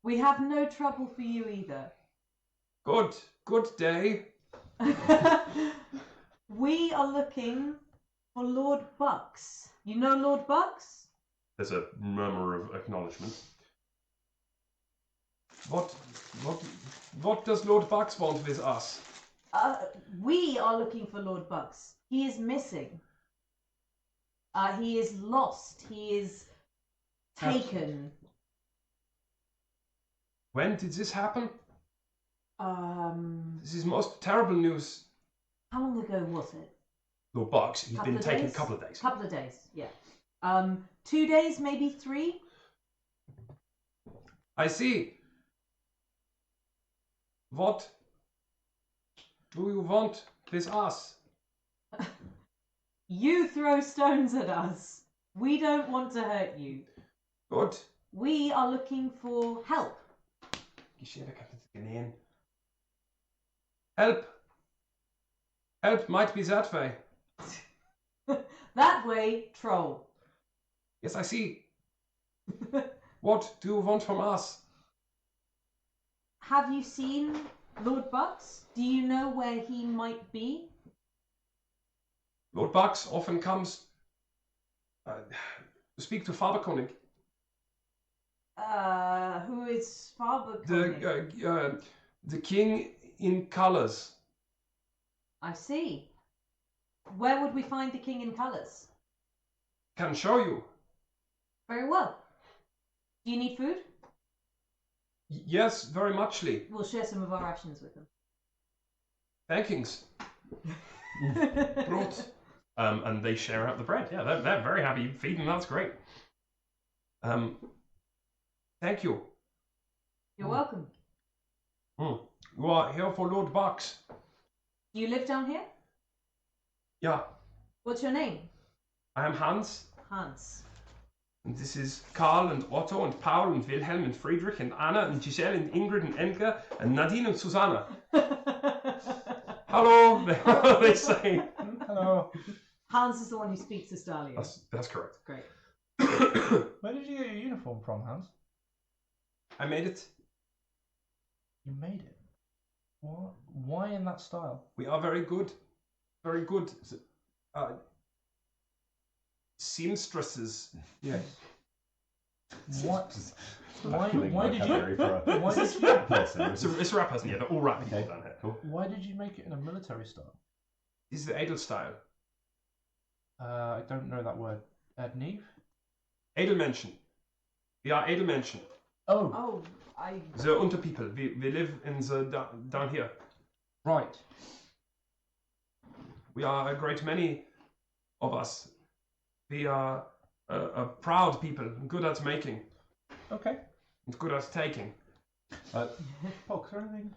We have no trouble for you either. Good day. We are looking for Lord Bucks. You know Lord Bucks? There's a murmur of acknowledgement. What does Lord Bucks want with us? We are looking for Lord Bucks. He is missing. He is lost. He is taken. When did this happen? How This is most terrible news. long ago was it? Lord Bucks, he's been taken a couple of days. Couple of days, yeah. 2 days, maybe 3. I see. What do you want with us? You throw stones at us. We don't want to hurt you. Good. We are looking for help. Help. Help might be that way. That way, troll. Yes, I see. What do you want from us? Have you seen Lord Bucks? Do you know where he might be? Lord Bucks often comes to speak to Faberkonig. Who is Father Koenig? The king in colours. I see. Where would we find the king in colours? Can show you. Very well. Do you need food? Yes, very muchly. We'll share some of our rations with them. Thankings. Brought. And they share out the bread. Yeah, they're very happy feeding. That's great. Thank you. You're welcome. You are here for Lord Bucks. You live down here? Yeah, What's your name? I am Hans. Hans. And this is Karl and Otto and Paul and Wilhelm and Friedrich and Anna and Giselle and Ingrid and Enke and Nadine and Susanna. Hello, they say. Hello. Hans is the one who speaks Estalian. That's correct. Great. Where did you get your uniform from, Hans? I made it. You made it. What? Why in that style? We are very good. Very good. Seamstresses. Yes. What? Why did you? Why did you? It's a rap person, yeah, they're all rap people Okay, down here. cool. Why did you make it in a military style? This is the Edel style. I don't know that word. Neve? Edelmenschen. We are Edelmenschen. Oh, The Unterpeople. We live in the down here. right. We are a great many of us. We are a proud people, good at making, Okay. and good at taking. Pox, or anything?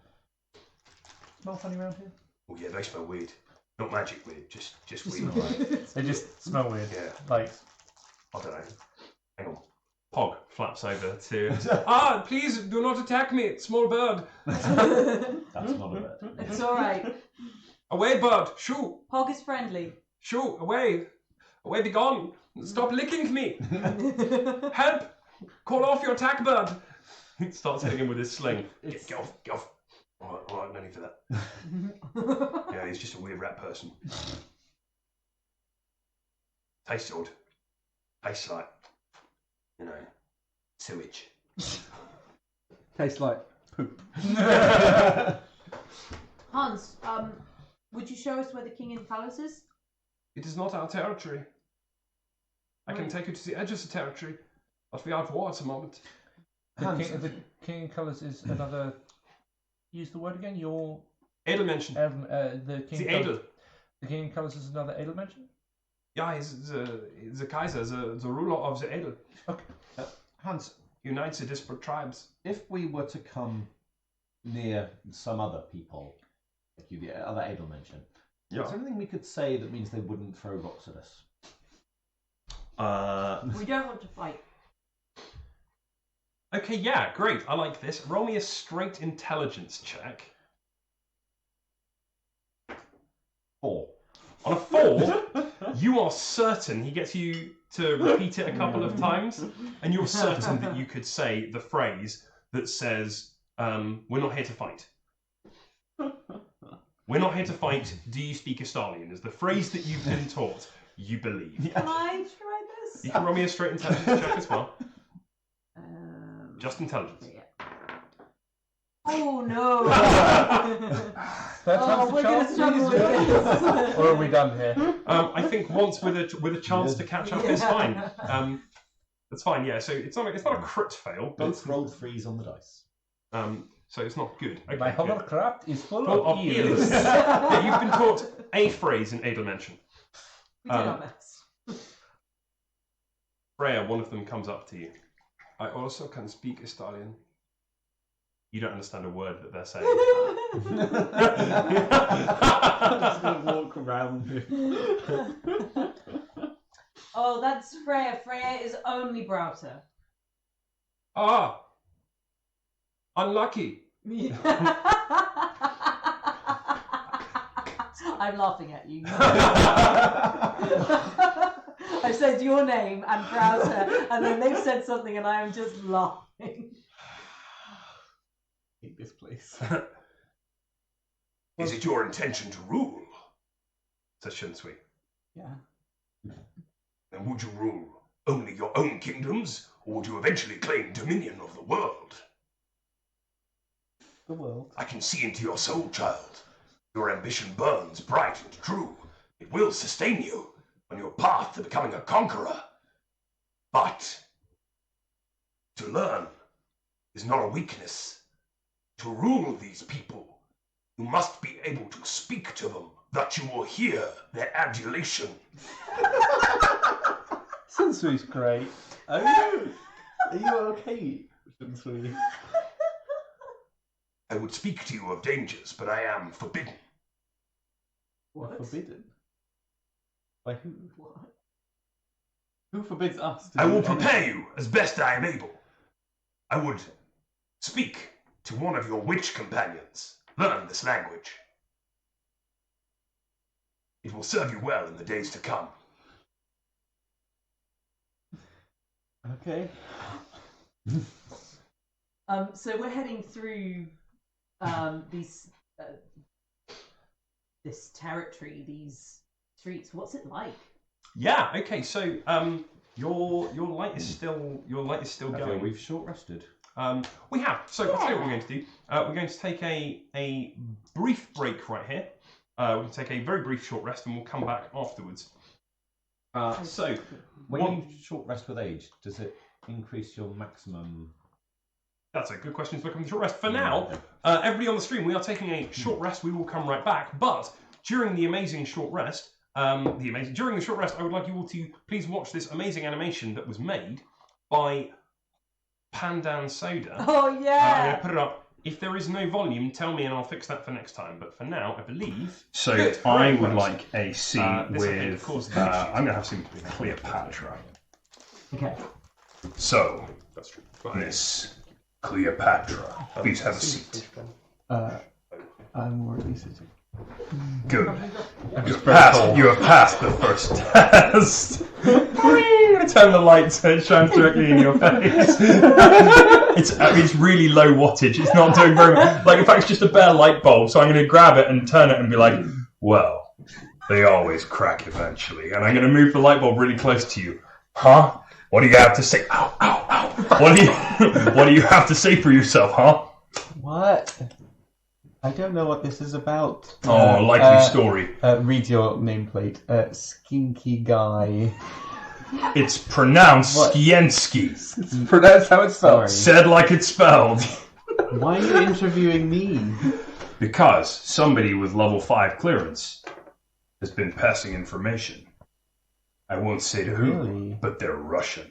Smell funny around here? Oh yeah, they smell weird. Not magic weird, just weird. They just smell weird. Yeah, Like, I don't know. Hang on. Pog flaps over to. Please do not attack me, small bird. That's not a bit. It's alright. Away, bird. Shoo, Pog is friendly. shoo, away. Away, be gone. Stop licking me. Help. Call off your attack, bird. He starts hitting him with his sling. Get off, get off. All right, no need for that. Yeah, he's just a weird rat person. Tastes odd. Tastes like, sewage. Tastes like poop. Hans, would you show us where the king in Palace is? It is not our territory. I can take you to the edge of the territory, but we are at war at the moment. the king in colours is another. Use the word again. Your Edelmenschen. the king. The in Edel. colours, the king in colours is another Edelmenschen. Yeah, he's the Kaiser, the ruler of the Edel. Okay. Hans, Unites the disparate tribes. if we were to come near some other people, like you, the other Edelmenschen, is there anything we could say that means they wouldn't throw rocks at us? We don't want to fight. Okay, yeah, great. I like this. Roll me a straight intelligence check. 4. On a 4, you are certain he gets you to repeat it a couple of times, and you're certain that you could say the phrase that says, "We're not here to fight." We're not here to fight. Do you speak Estalian? Is the phrase that you've been taught. You believe. Can I try this? You can roll me a straight intelligence check as well. Just intelligence. Yeah. Oh no! We're gonna struggle with this. Or are we done here? I think once with a chance to catch up is fine. That's fine. Yeah. So it's not a crit fail. But Both rolled 3s on the dice. So it's not good. Okay, My good. hovercraft is full Full of of eels. eels. Yeah, you've been taught a phrase in Edelmention. We did our best. Freya, one of them comes up to you. I also can speak Estalian. You don't understand a word that they're saying. I'm just going to walk around him. Oh, that's Freya. Freya is only Broughter. Ah! Unlucky. I'm laughing at you. I said your name and Browser, and then they've said something, and I am just laughing. Hate this place. Is it your intention to rule? Says Shunsui. Yeah. Then would you rule only your own kingdoms, or would you eventually claim dominion of the world? The world. I can see into your soul, child. Your ambition burns bright and true. It will sustain you on your path to becoming a conqueror. But to learn is not a weakness. To rule these people, you must be able to speak to them, that you will hear their adulation. Sensui's great. Are you okay, Shunsui? I would speak to you of dangers, but I am forbidden. What? Forbidden? By who? What? Who forbids us to I do will prepare anything? you as best I am able. I would speak to one of your witch companions. Learn this language. It will serve you well in the days to come. Okay. So we're heading through these this territory, these streets. What's it like? Yeah. Okay. So your light is still going. We've short rested. We have. So I'll tell you what we're going to do. We're going to take a brief break right here. We're going to take a very brief short rest, and we'll come back afterwards. So When what- you short rest with age, does it increase your maximum? That's a good question to look at the short rest. For now, everybody on the stream, we are taking a short rest. We will come right back. But during the amazing short rest, during the short rest, I would like you all to please watch this amazing animation that was made by Pandan Soda. Oh I'm going yeah! to put it up. If there is no volume, tell me and I'll fix that for next time. But for now, I believe. So Good. I Right, would right. like a scene This, I think, with. caused the issue. I'm going to have some Cleopatra. Okay. So, That's true. Go ahead. Miss Cleopatra, please have a seat. I'm already sitting. Good. You have passed the first test. I'm going to turn the light so it shines directly in your face. It's really low wattage. It's not doing very much. Like, in fact, it's just a bare light bulb. So I'm going to grab it and turn it and be like, well, they always crack eventually. And I'm going to move the light bulb really close to you. Huh? What do you have to say? Ow, ow, ow. What do you have to say for yourself, huh? What? I don't know what this is about. Oh, likely story. Read your nameplate. Skinky guy. It's pronounced What? Skiensky. That's how it's spelled. Said like it's spelled. Why are you interviewing me? Because somebody with level 5 clearance has been passing information. I won't say to who, Really? but they're Russian.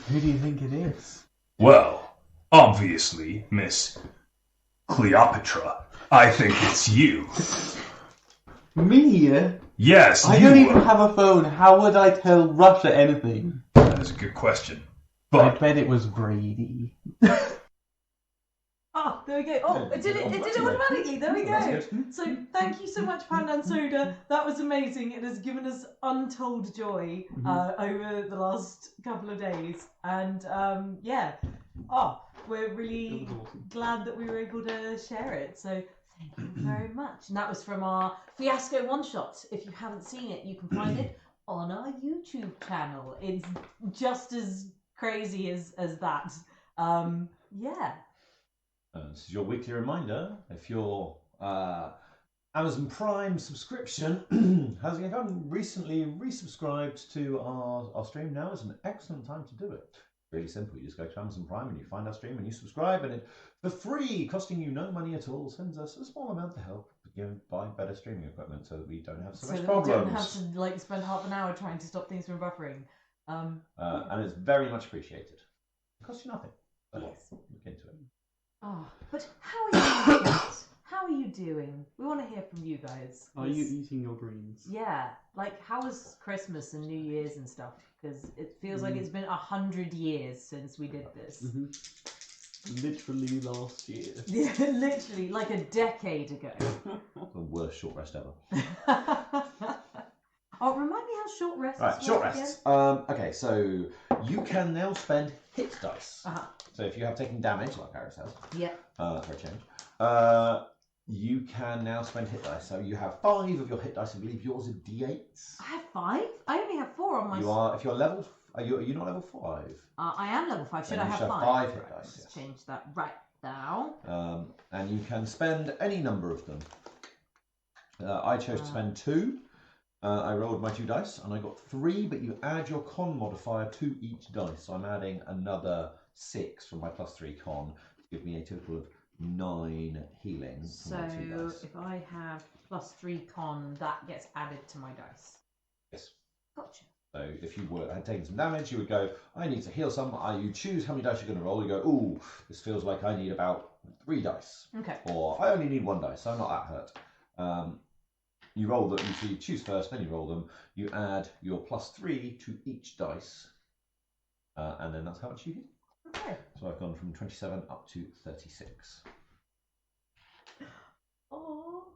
Who do you think it is? Well, obviously, Miss Cleopatra, I think it's you. Me? Yes, I you don't even are. have a phone. How would I tell Russia anything? That is a good question. I But bet it was Brady. Oh, there we go. Oh, it did it automatically. There we go. So thank you so much, Pandan Soda. That was amazing. It has given us untold joy over the last couple of days. And yeah. Oh, we're really It was awesome. glad that we were able to share it. So thank you very much. And that was from our Fiasco one shot. If you haven't seen it, you can find it on our YouTube channel. It's just as crazy as that. Yeah. This is your weekly reminder. If your Amazon Prime subscription hasn't recently resubscribed to our stream, now is an excellent time to do it. Really simple. You just go to Amazon Prime and you find our stream and you subscribe, and it, for free, costing you no money at all, sends us a small amount to help buy better streaming equipment so that we don't have so much that problems. we don't have to like spend half an hour trying to stop things from buffering. And it's very much appreciated. It costs you nothing. So Yes. look into it. Oh, but how are you, Kat? How are you doing? We want to hear from you guys. Are you eating your greens? Yeah, like how was Christmas and New Year's and stuff? Because it feels like it's been 100 years since we did this. Literally last year. Yeah, literally like a decade ago. The worst short rest ever. Oh, remind me how short rests Right, work short again? rests. Okay, so you can now spend hit dice. So if you have taken damage, like Paris has, Yeah. for a change, you can now spend hit dice. So you have 5 of your hit dice. I believe yours are d8s. I have 5. I only have 4 on my. You are, if you're level, are you not level 5? I am level 5. Should Then I you have should 5? have 5 hit Right, dice, let's yes. change that right now. And you can spend any number of them. I chose to spend 2. I rolled my 2 dice and I got 3, but you add your con modifier to each dice. So I'm adding another 6 from my +3 con to give me a total of 9 healing. So from my 2 dice. if I have +3 con, that gets added to my dice. Yes. Gotcha. So if you had taken some damage, you would go, I need to heal some. You choose how many dice you're going to roll. You go, ooh, this feels like I need about 3 dice. Okay. Or I only need 1 dice, so I'm not that hurt. You roll them, you choose first, then you roll them. You add your +3 to each dice. And then that's how much you hit. Okay. So I've gone from 27 up to 36. Oh.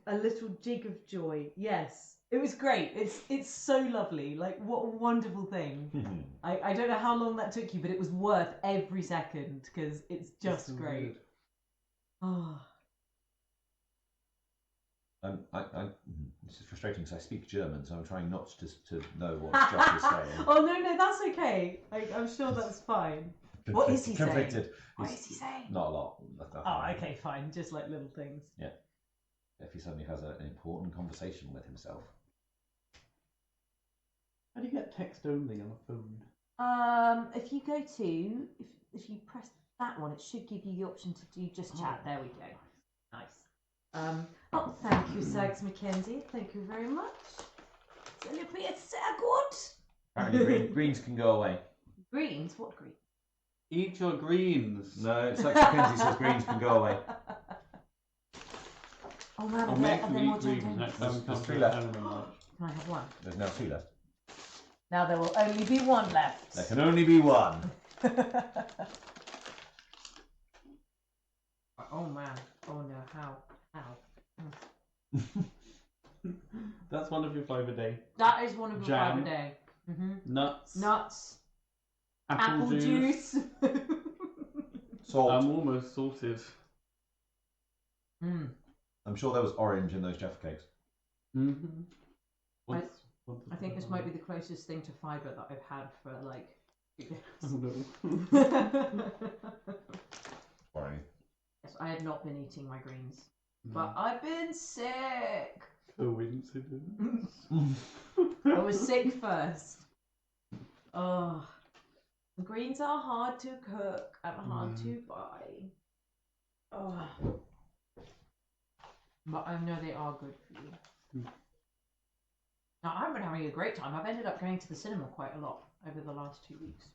A little jig of joy. Yes. It was great. It's so lovely. Like, what a wonderful thing. I don't know how long that took you, but it was worth every second because it's just so great. good. Oh. This is frustrating because I speak German, so I'm trying not to know what Josh is saying. Oh, no, that's okay. I'm sure that's fine. What is he saying? Conflicted. What is he saying? Not a lot. Oh, okay, fine. Just like little things. Yeah. If he suddenly has an important conversation with himself. How do you get text only on a phone? If you go to, if you press that one, it should give you the option to do just chat. There we go. Nice. Oh, thank you, Sags Mackenzie. Thank you very much. It's a little bit so good. Apparently greens can go away. Greens? What green? Eat your greens. No, Sax Mackenzie says greens can go away. Oh man, I'll are make there them more eat greens John next Dennis? time we There's come 3 to left. Animal March. Can I have one? There's now 2 left. Now there will only be one left. There can only be 1. Oh man. Oh no, how? That's one of your 5 a day. That is one of the Jam. 5 a day. Nuts. Nuts. Apple juice. Salt. I'm almost sorted. I'm sure there was orange in those Jaffa cakes. I think this might be the closest thing to fibre that I've had for like 2 days. Oh no. Sorry. Yes, I have not been eating my greens, but I've been sick. Coincidence. I was sick first. Oh, the greens are hard to cook and hard to buy. Oh, but I know they are good for you. Now I've been having a great time. I've ended up going to the cinema quite a lot over the last 2 weeks.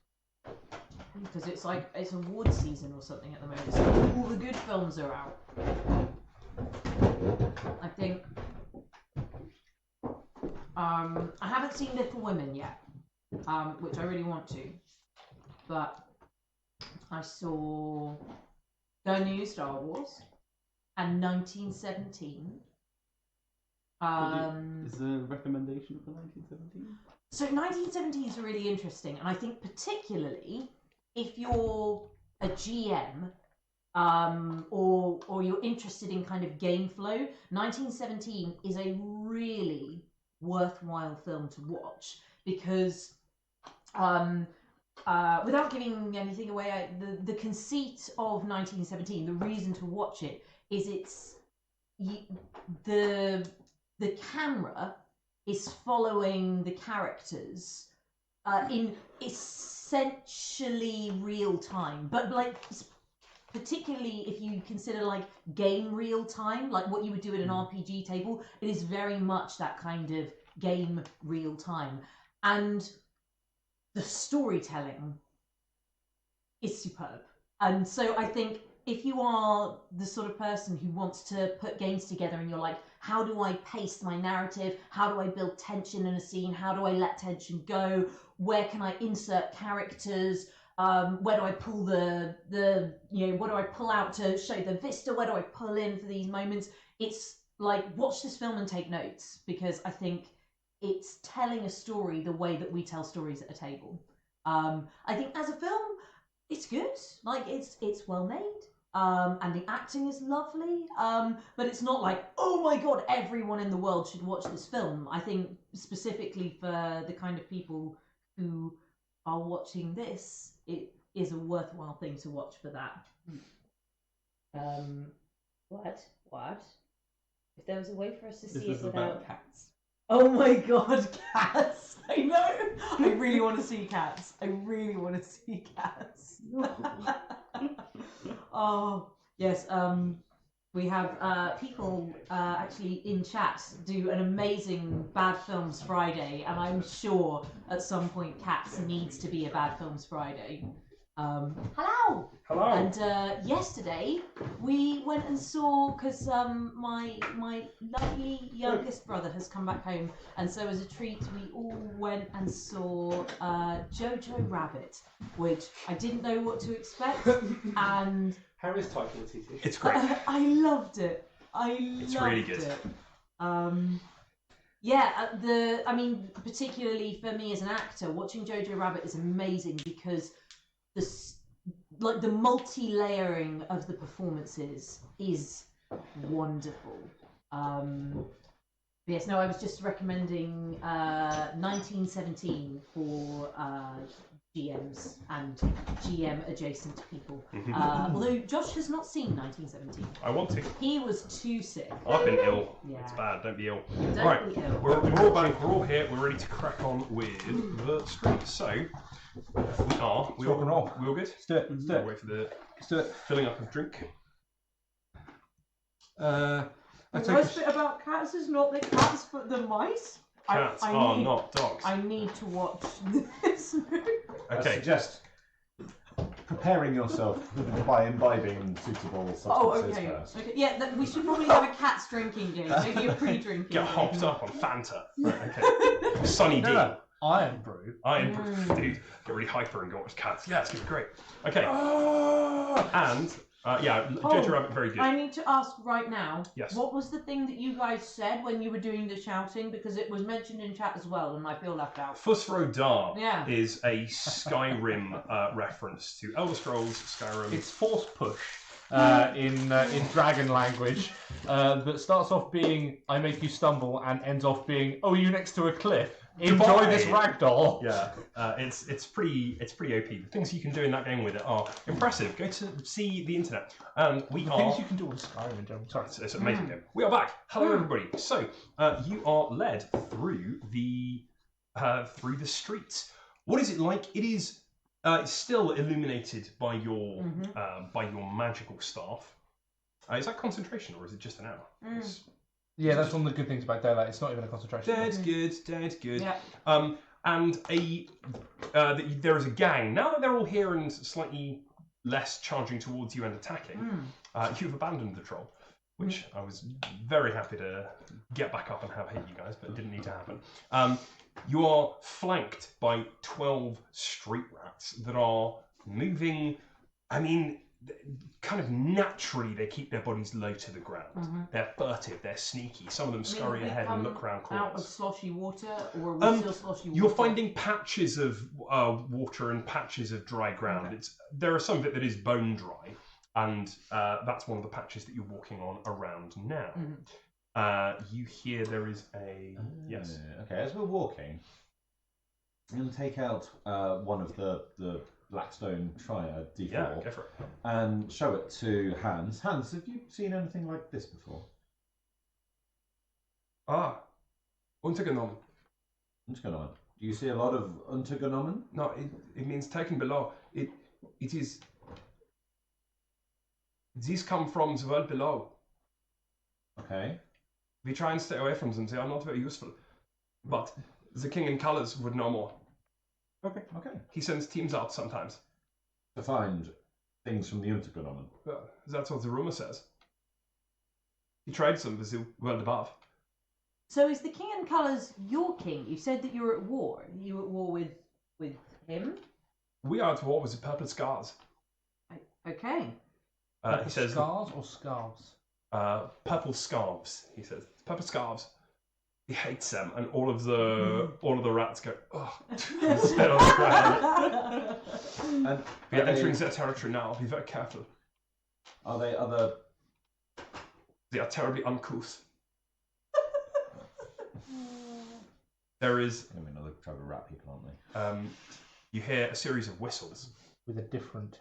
Because it's like, it's award season or something at the moment. So all the good films are out. I think. I haven't seen Little Women yet, which I really want to. But I saw the new Star Wars and 1917. Is there a recommendation for 1917? So 1917 is really interesting, and I think particularly if you're a GM or you're interested in kind of game flow, 1917 is a really worthwhile film to watch because without giving anything away, the conceit of 1917, the reason to watch it is the camera is following the characters in essentially real time, but like particularly if you consider like game real time, like what you would do at an RPG table, it is very much that kind of game real time, and the storytelling is superb. And so I think if you are the sort of person who wants to put games together and you're like, how do I pace my narrative? How do I build tension in a scene? How do I let tension go? Where can I insert characters? Where do I pull what do I pull out to show the vista? Where do I pull in for these moments? It's like, watch this film and take notes, because I think it's telling a story the way that we tell stories at a table. I think as a film, it's good. Like, it's well made. And the acting is lovely, but it's not like, oh my god, everyone in the world should watch this film. I think specifically for the kind of people who are watching this, it is a worthwhile thing to watch for that. What? If there was a way for us to see it without cats. Oh my god, cats! I know! I really want to see cats. Oh, yes, we have people actually in chat do an amazing Bad Films Friday, and I'm sure at some point Cats needs to be a Bad Films Friday. Hello! Hello! And yesterday we went and saw, because my lovely youngest brother has come back home, and so as a treat we all went and saw Jojo Rabbit, which I didn't know what to expect, and How is Taika Waititi? It's great. I loved it. It's really good. I mean, particularly for me as an actor, watching Jojo Rabbit is amazing because the multi-layering of the performances is wonderful. Yes, no, I was just recommending 1917 for GMs and GM adjacent people. Although Josh has not seen 1917. I want to. He was too sick. I've been ill. Yeah. It's bad. Don't be ill. Don't Right. be ill. We're all back. We're all here. We're ready to crack on with the street. So we are. We Rock and roll. We all good? Let's do it. Let's do We'll it. wait for the Let's do it. filling up of drink. The worst bit about cats is not the cats, but the mice. Cats I are need- not dogs. I need to watch this movie. I Okay. suggest preparing yourself by imbibing suitable substances first. Okay. Yeah, we should probably have a cats drinking game. Maybe a pre-drinking Get game. hopped up on Fanta. Right, okay. Sunny D. No. Iron Brew. Iron dude. Get really hyper and go watch cats. Yeah, it's gonna be great. Okay. And Jojo Rabbit, very good. I need to ask right now. Yes. What was the thing that you guys said when you were doing the shouting? Because it was mentioned in chat as well, and I feel left out. Fusro Dar Yeah. is a Skyrim reference to Elder Scrolls Skyrim. It's force push in dragon language that starts off being I make you stumble and ends off being oh you next to a cliff. Enjoy Goodbye. this ragdoll. Yeah, it's pretty OP. The things you can do in that game with it are impressive. Go to see the internet, and we The are. things you can do with Skyrim in general. Sorry, it's an amazing game. We are back. Hello, everybody. So you are led through the streets. What is it like? It is it's still illuminated by your magical staff. Is that concentration or is it just an hour? Yeah, that's one of the good things about daylight. It's not even a concentration. That's good. That's good. Yeah. And there is a gang. Now that they're all here and slightly less charging towards you and attacking, you've abandoned the troll, which I was very happy to get back up and have hit you guys, but it didn't need to happen. You are flanked by 12 street rats that are moving. I mean, kind of naturally they keep their bodies low to the ground. They're furtive, they're sneaky. Some of them scurry ahead and look around corners. Out of sloshy water, or are we still sloshy water? You're finding patches of water and patches of dry ground. Okay. There are some of it that is bone dry, and that's one of the patches that you're walking on around now. You hear there is a yes. Okay, as we're walking, I'm going to take out one of the Blackstone Triad D4 Yeah, go for it. and show it to Hans. Hans, have you seen anything like this before? Untergenommen. Untergenommen. Do you see a lot of Untergenommen? No, it means taken below. It is. These come from the world below. Okay. We try and stay away from them. They are not very useful. But the King in Colours would know more. Okay. He sends teams out sometimes. To find things from the Untergenommen. Well, that's what the rumour says. He trades them with the world above. So is the King in Colours your king? You said that you were at war. Are you at war with him? We are at war with the Purple Scars. Okay. He says Scars or scarves? purple scarves. He says purple scarves. He hates them, and all of the rats go oh, and spit on the ground. And We are entering their territory now. Be very careful. Are they other? They are terribly uncouth. There is. I mean, another tribe of rat people, aren't they? You hear a series of whistles. With a different.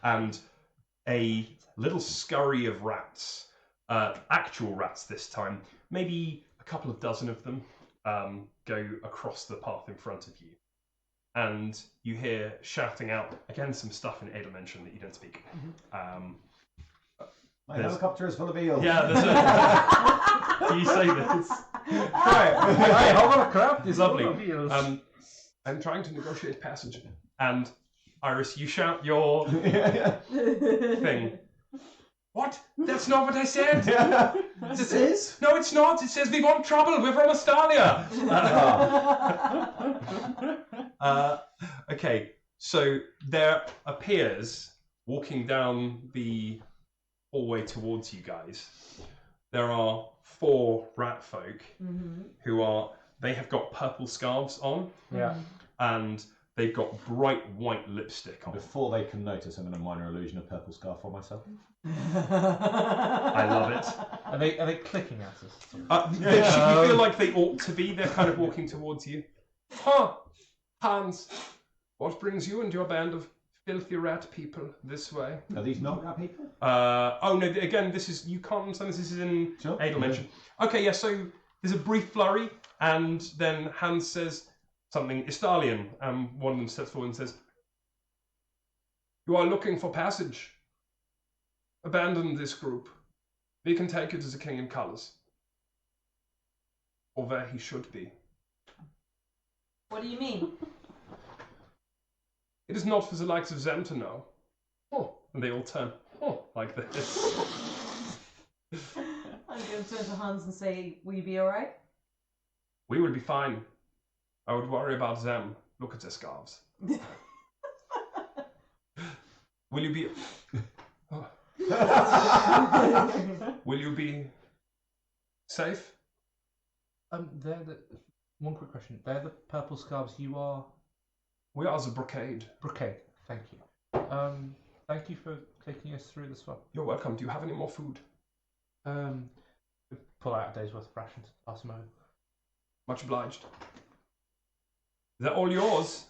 And a little scurry of rats, actual rats this time, maybe a couple of dozen of them, go across the path in front of you. And you hear shouting out, again, some stuff in Edelmention that you don't speak. My helicopter is full of eels. Yeah, there's a... Do you say this? Right. Hovercraft is Lovely. full of eels. I'm trying to negotiate passage. And Iris, you shout your thing. What? That's not what I said. This is? No, it's not. It says we want trouble. We're from Australia. Okay, so there appears, walking down the hallway towards you guys, there are 4 Ratfolk who they have got purple scarves on. Yeah. And they've got bright white lipstick on. Before they can notice, I'm in a minor illusion of purple scarf for myself. I love it. Are they clicking at us? You feel like they ought to be. They're kind of walking towards you. Huh, Hans, what brings you and your band of filthy rat people this way? Are these not rat people? Oh no, again, this is, you can't understand this is in Sure. Edelmention. Okay, yeah, so there's a brief flurry, and then Hans says something Istalian, and one of them steps forward and says, "You are looking for passage. Abandon this group. We can take you to the King in Colours. Or where he should be. What do you mean? It is not for the likes of them to know." Oh, and they all turn like this. I'm going to turn to Hans and say, will you be alright? We will be fine. I would worry about them. Look at their scarves. Will you be... Oh. Will you be safe? They're the... One quick question. They're the purple scarves. You are... We are the brocade. Brocade. Thank you. Thank you for taking us through this one. You're welcome. Do you have any more food? Pull out a day's worth of rations. Pass them over. Much obliged. They're all yours,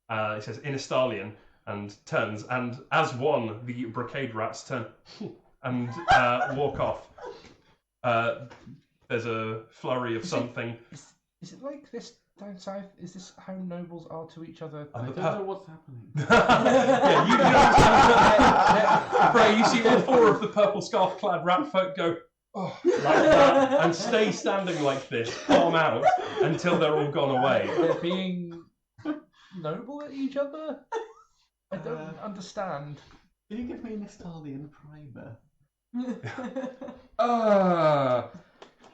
he says in Istalian, and turns, and as one, the brocade rats turn and walk off. There's a flurry of something. Is it like this down south? Is this how nobles are to each other? I don't know what's happening. Yeah, you know, Frey, you see all 4 of the purple scarf-clad rat folk go, oh, like that, and stay standing like this, palm out, until they're all gone away. They're being noble at each other? I don't understand. Can you give me an Estalian primer?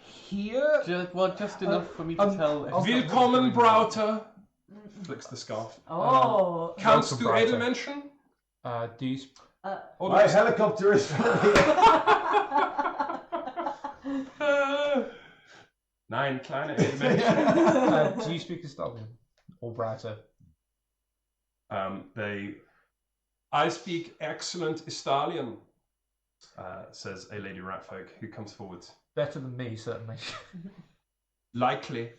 Here? Just enough for me to tell. Willkommen, Brauter. flicks the scarf. Oh. Counts Welcome, to Brighton. Edelmenschen? Do you Or My does- helicopter is ready. 9 kleine Edelmenschen. do you speak Estonian or Brata? I speak excellent Estalian, says a lady Ratfolk who comes forward. Better than me, certainly. Likely.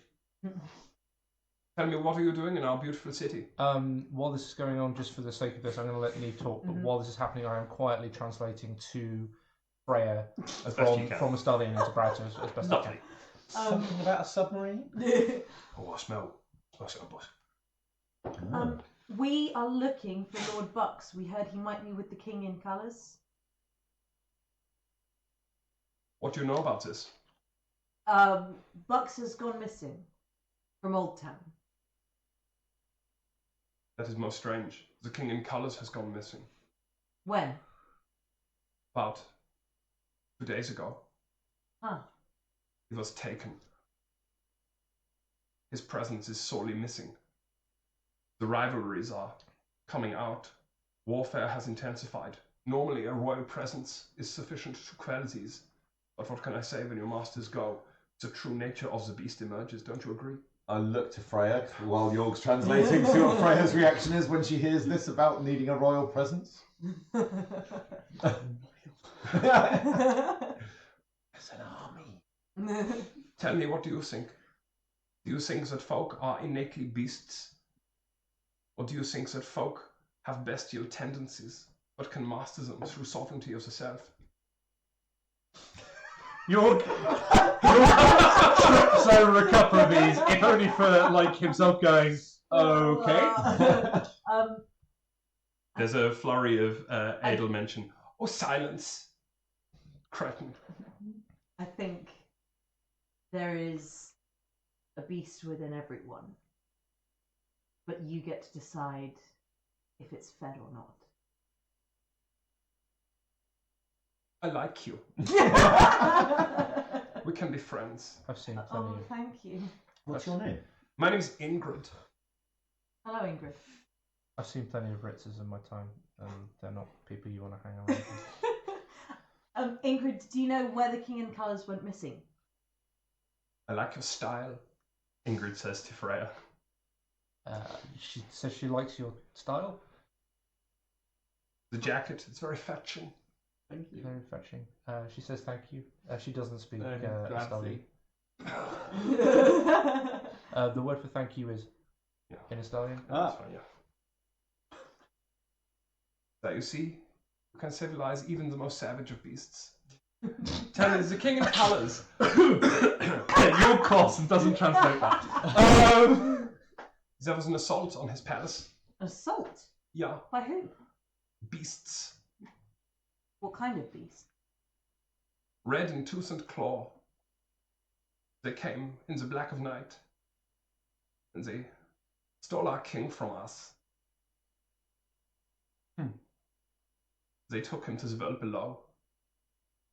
Tell me, what are you doing in our beautiful city? While this is going on, just for the sake of this, I'm going to let Neve talk. But while this is happening, I am quietly translating to Freya As best you can. from Estonian into Brata as best I can. Something about a submarine? Oh, I smell a bus. We are looking for Lord Bucks. We heard he might be with the king in colours. What do you know about this? Bucks has gone missing from Oldtown. That is most strange. The king in colours has gone missing. When? About 2 days ago. Huh. He was taken. His presence is sorely missing. The rivalries are coming out. Warfare has intensified. Normally a royal presence is sufficient to quell these. But what can I say when your masters go? The true nature of the beast emerges, don't you agree? I look to Freya while York's translating to see what Freya's reaction is when she hears this about needing a royal presence. It's an army. Tell me, what do you think? Do you think that folk are innately beasts? Or do you think that folk have bestial tendencies, but can master them through sovereignty of the self? York trips over a couple of these, if only for like himself going, okay. There's a flurry of Edelmenschen. Oh, silence! Cretin. I think there is a beast within everyone, but you get to decide if it's fed or not. I like you. We can be friends. I've seen plenty Oh, of. thank you. What's your name? My name's Ingrid. Hello, Ingrid. I've seen plenty of Ritzers in my time, and they're not people you want to hang around with. Ingrid, do you know where the king in colours went missing? I like your style, Ingrid says to Freya. She says she likes your style. The jacket, it's very fetching. Thank you. Very fetching. She says thank you. She doesn't speak Grazie. Estonian. The word for thank you is Yeah. in Estonian. That's fine, yeah. That you see, you can civilize even the most savage of beasts. Tell me, the king in colours. Your course doesn't translate that. There was an assault on his palace. Assault? Yeah, By who? beasts. What kind of beast? Red in tooth and claw. They came in the black of night. And they stole our king from us. They took him to the world below.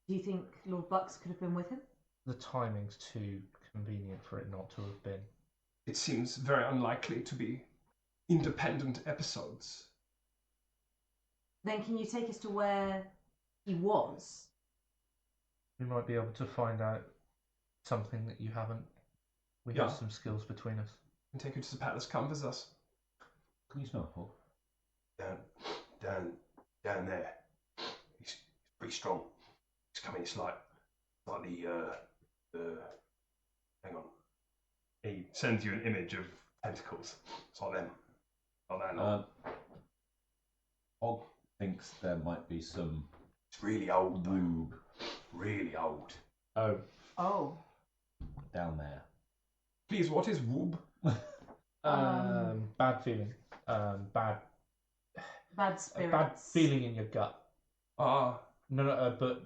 Do you think Lord Bucks could have been with him? The timing's too convenient for it not to have been. It seems very unlikely to be independent episodes. Then can you take us to where he was? We might be able to find out something that you haven't. We Yeah. have some skills between us. And take you to the palace. Come with us. Can you smell pork? Down there. He's pretty strong. He's coming. It's like the hang on. He sends you an image of tentacles. It's like them. Not that long. Hog thinks there might be some It's really old though. lube Really old. Oh. Oh. down there. Please, what is woob? Bad feeling. Bad Spirits. bad feeling in your gut. Ah, No, but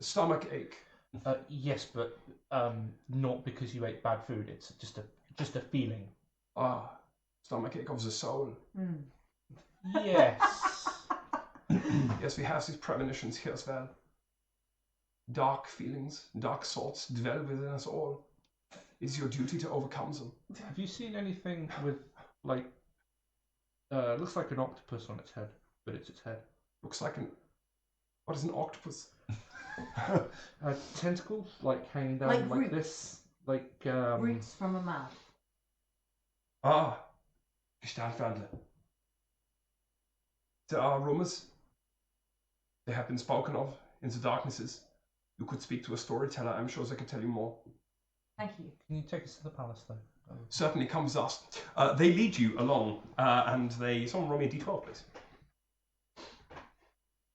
stomach ache. yes, but not because you ate bad food. It's just a feeling. Ah, stomach ache of the soul. Mm. Yes. Yes, we have these premonitions here as well. Dark feelings, dark thoughts dwell within us all. It is your duty to overcome them. Have you seen anything with, like, looks like an octopus on its head, but it's its head? Looks like an... What is an octopus? Tentacles, like, hanging down Like like roots. this? Like, Roots from a mouth. Ah, Gestaltwandler. There are rumors. They have been spoken of in the darknesses. You could speak to a storyteller. I'm sure they could tell you more. Thank you. Can you take us to the palace, though? Certainly come with us. They lead you along, and they... Someone roll me a d12, please.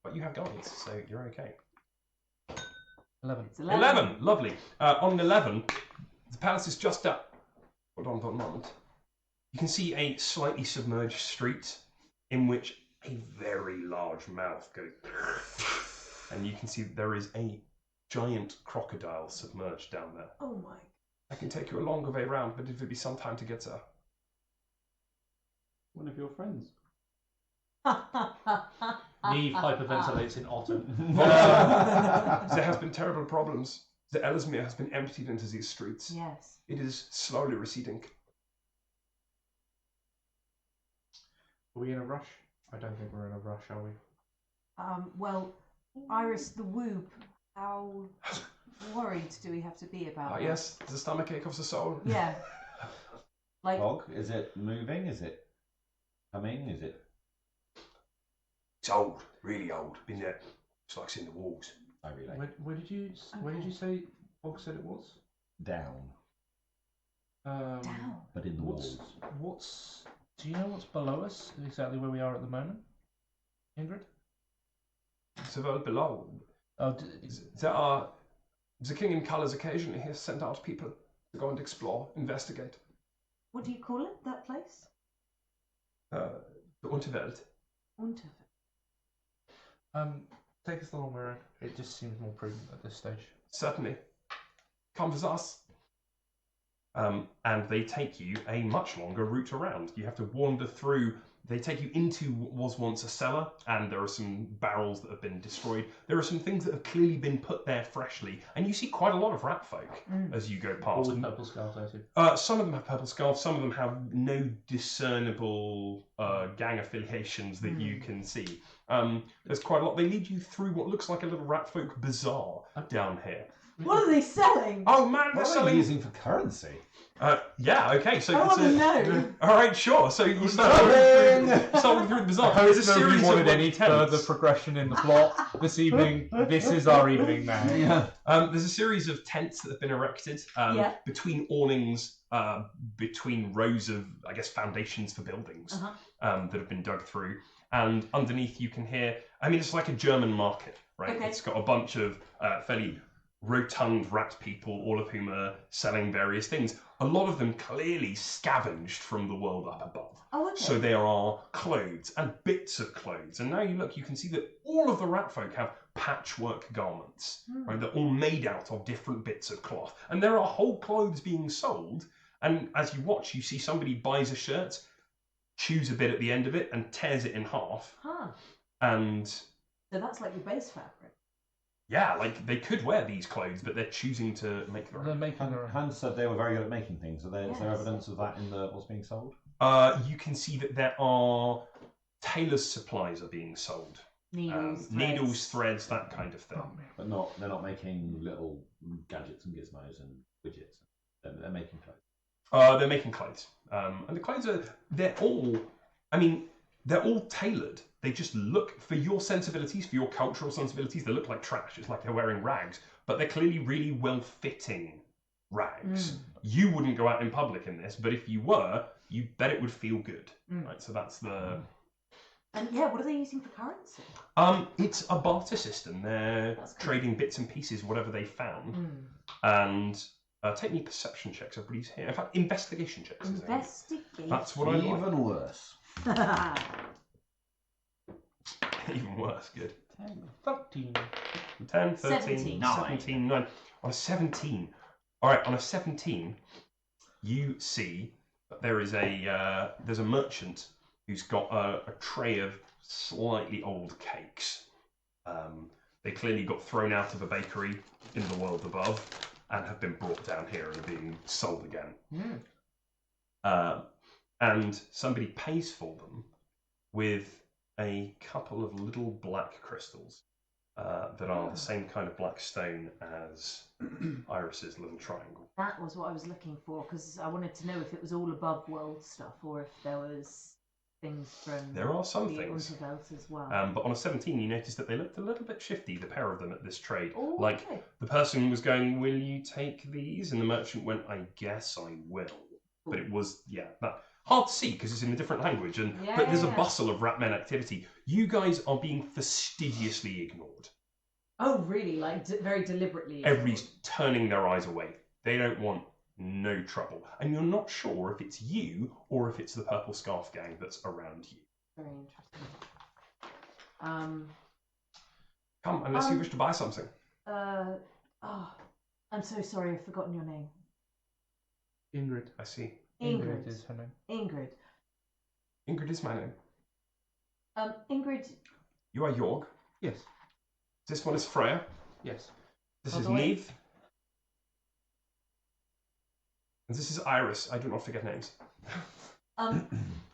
But you have guides, so you're okay. 11. It's 11. Lovely. On 11, the palace is just up. Hold on for a moment. You can see a slightly submerged street in which a very large mouth goes... And you can see that there is a giant crocodile submerged down there. Oh my. I can take you a longer way round, but it would be some time to get there. One of your friends. Neve hyperventilates in autumn. There has been terrible problems. The Ellesmere has been emptied into these streets. Yes. It is slowly receding. Are we in a rush? I don't think we're in a rush, are we? Well, Iris the Whoop, how worried do we have to be about that? Yes, the stomachache of the soul. Yeah. Like, Fog, is it moving? Is it coming? Is it... It's old, really old. Been there. It's like it's in the walls. I relate. Where did you say Bog said it was? Down, down. but in the walls. What's do you know what's below us? Exactly where we are at the moment, Ingrid? It's the world below. Oh, The king in colours occasionally has sent out people to go and explore, investigate. What do you call it, that place? The Unterwelt. Unterwelt. take us the long way around. It just seems more prudent at this stage. Certainly. Come with us. And they take you a much longer route around. You have to wander through. They take you into what was once a cellar, and there are some barrels that have been destroyed. There are some things that have clearly been put there freshly, and you see quite a lot of Ratfolk as you go All past. with purple scarves, I see. Some of them have purple scarves, some of them have no discernible gang affiliations that you can see. There's quite a lot. They lead you through what looks like a little Ratfolk bazaar down here. What are they selling? Oh man, they're What are selling. they using for currency? Yeah, okay. So I it's want to know. All right, sure. So you start walking through the bazaar. There's a series of wanted any tents. further progression in the plot this evening. This is our evening now. Yeah. There's a series of tents that have been erected Yeah. between awnings, between rows of, I guess, foundations for buildings that have been dug through. And underneath you can hear, I mean, it's like a German market, right? Okay. It's got a bunch of fairly rotund rat people, all of whom are selling various things. A lot of them clearly scavenged from the world up above. Oh, okay. So there are clothes and bits of clothes. And now you look, you can see that all of the Ratfolk have patchwork garments. Right? They're all made out of different bits of cloth. And there are whole clothes being sold. And as you watch, you see somebody buys a shirt, chews a bit at the end of it, and tears it in half. Huh. And So that's like your base fabric. yeah, like they could wear these clothes, but they're choosing to make their They're own. making their own. Hans said they were very good at making things. Is there Yes. evidence of that in what's being sold? You can see that there are tailor's supplies are being sold. Needles, threads, that kind of thing. But they're not making little gadgets and gizmos and widgets. They're making clothes. They're making clothes. And the clothes they're all tailored. They just look, for your sensibilities, for your cultural sensibilities, they look like trash. It's like they're wearing rags. But they're clearly really well-fitting rags. You wouldn't go out in public in this, but if you were, you bet it would feel good. Right, so that's the... And yeah, what are they using for currency? It's a barter system. They're That's good. trading bits and pieces, whatever they found. And take me perception checks, everybody's here. In fact, investigation checks. Investigate. That's what I like. Even worse. Even worse, good. 13. 10, 13, 17. 17, 9. On a 17. Alright, on a 17, you see that there's a merchant who's got a tray of slightly old cakes. They clearly got thrown out of a bakery in the world above, and have been brought down here and are being sold again. Mm. And somebody pays for them with a couple of little black crystals that are the same kind of black stone as Iris's little triangle. That was what I was looking for, because I wanted to know if it was all above world stuff or if there was things from There are some the things. Unterwelt as well. But on a 17, you noticed that they looked a little bit shifty, the pair of them at this trade. Oh, Like, okay. the person was going, will you take these? And the merchant went, I guess I will. But it was, hard to see because it's in a different language. But there's a bustle of Ratmen activity. You guys are being fastidiously ignored. Oh, really? Like, very deliberately? Everybody's turning their eyes away. They don't want no trouble. And you're not sure if it's you or if it's the Purple Scarf gang that's around you. Very interesting. Come, unless you wish to buy something. I'm so sorry, I've forgotten your name. Ingrid. I see. Ingrid. is her name. Ingrid. Ingrid is my name. Ingrid. You are Jorg. Yes. This one is Freya. Yes. This By is the way- Neve. And this is Iris. I do not forget names.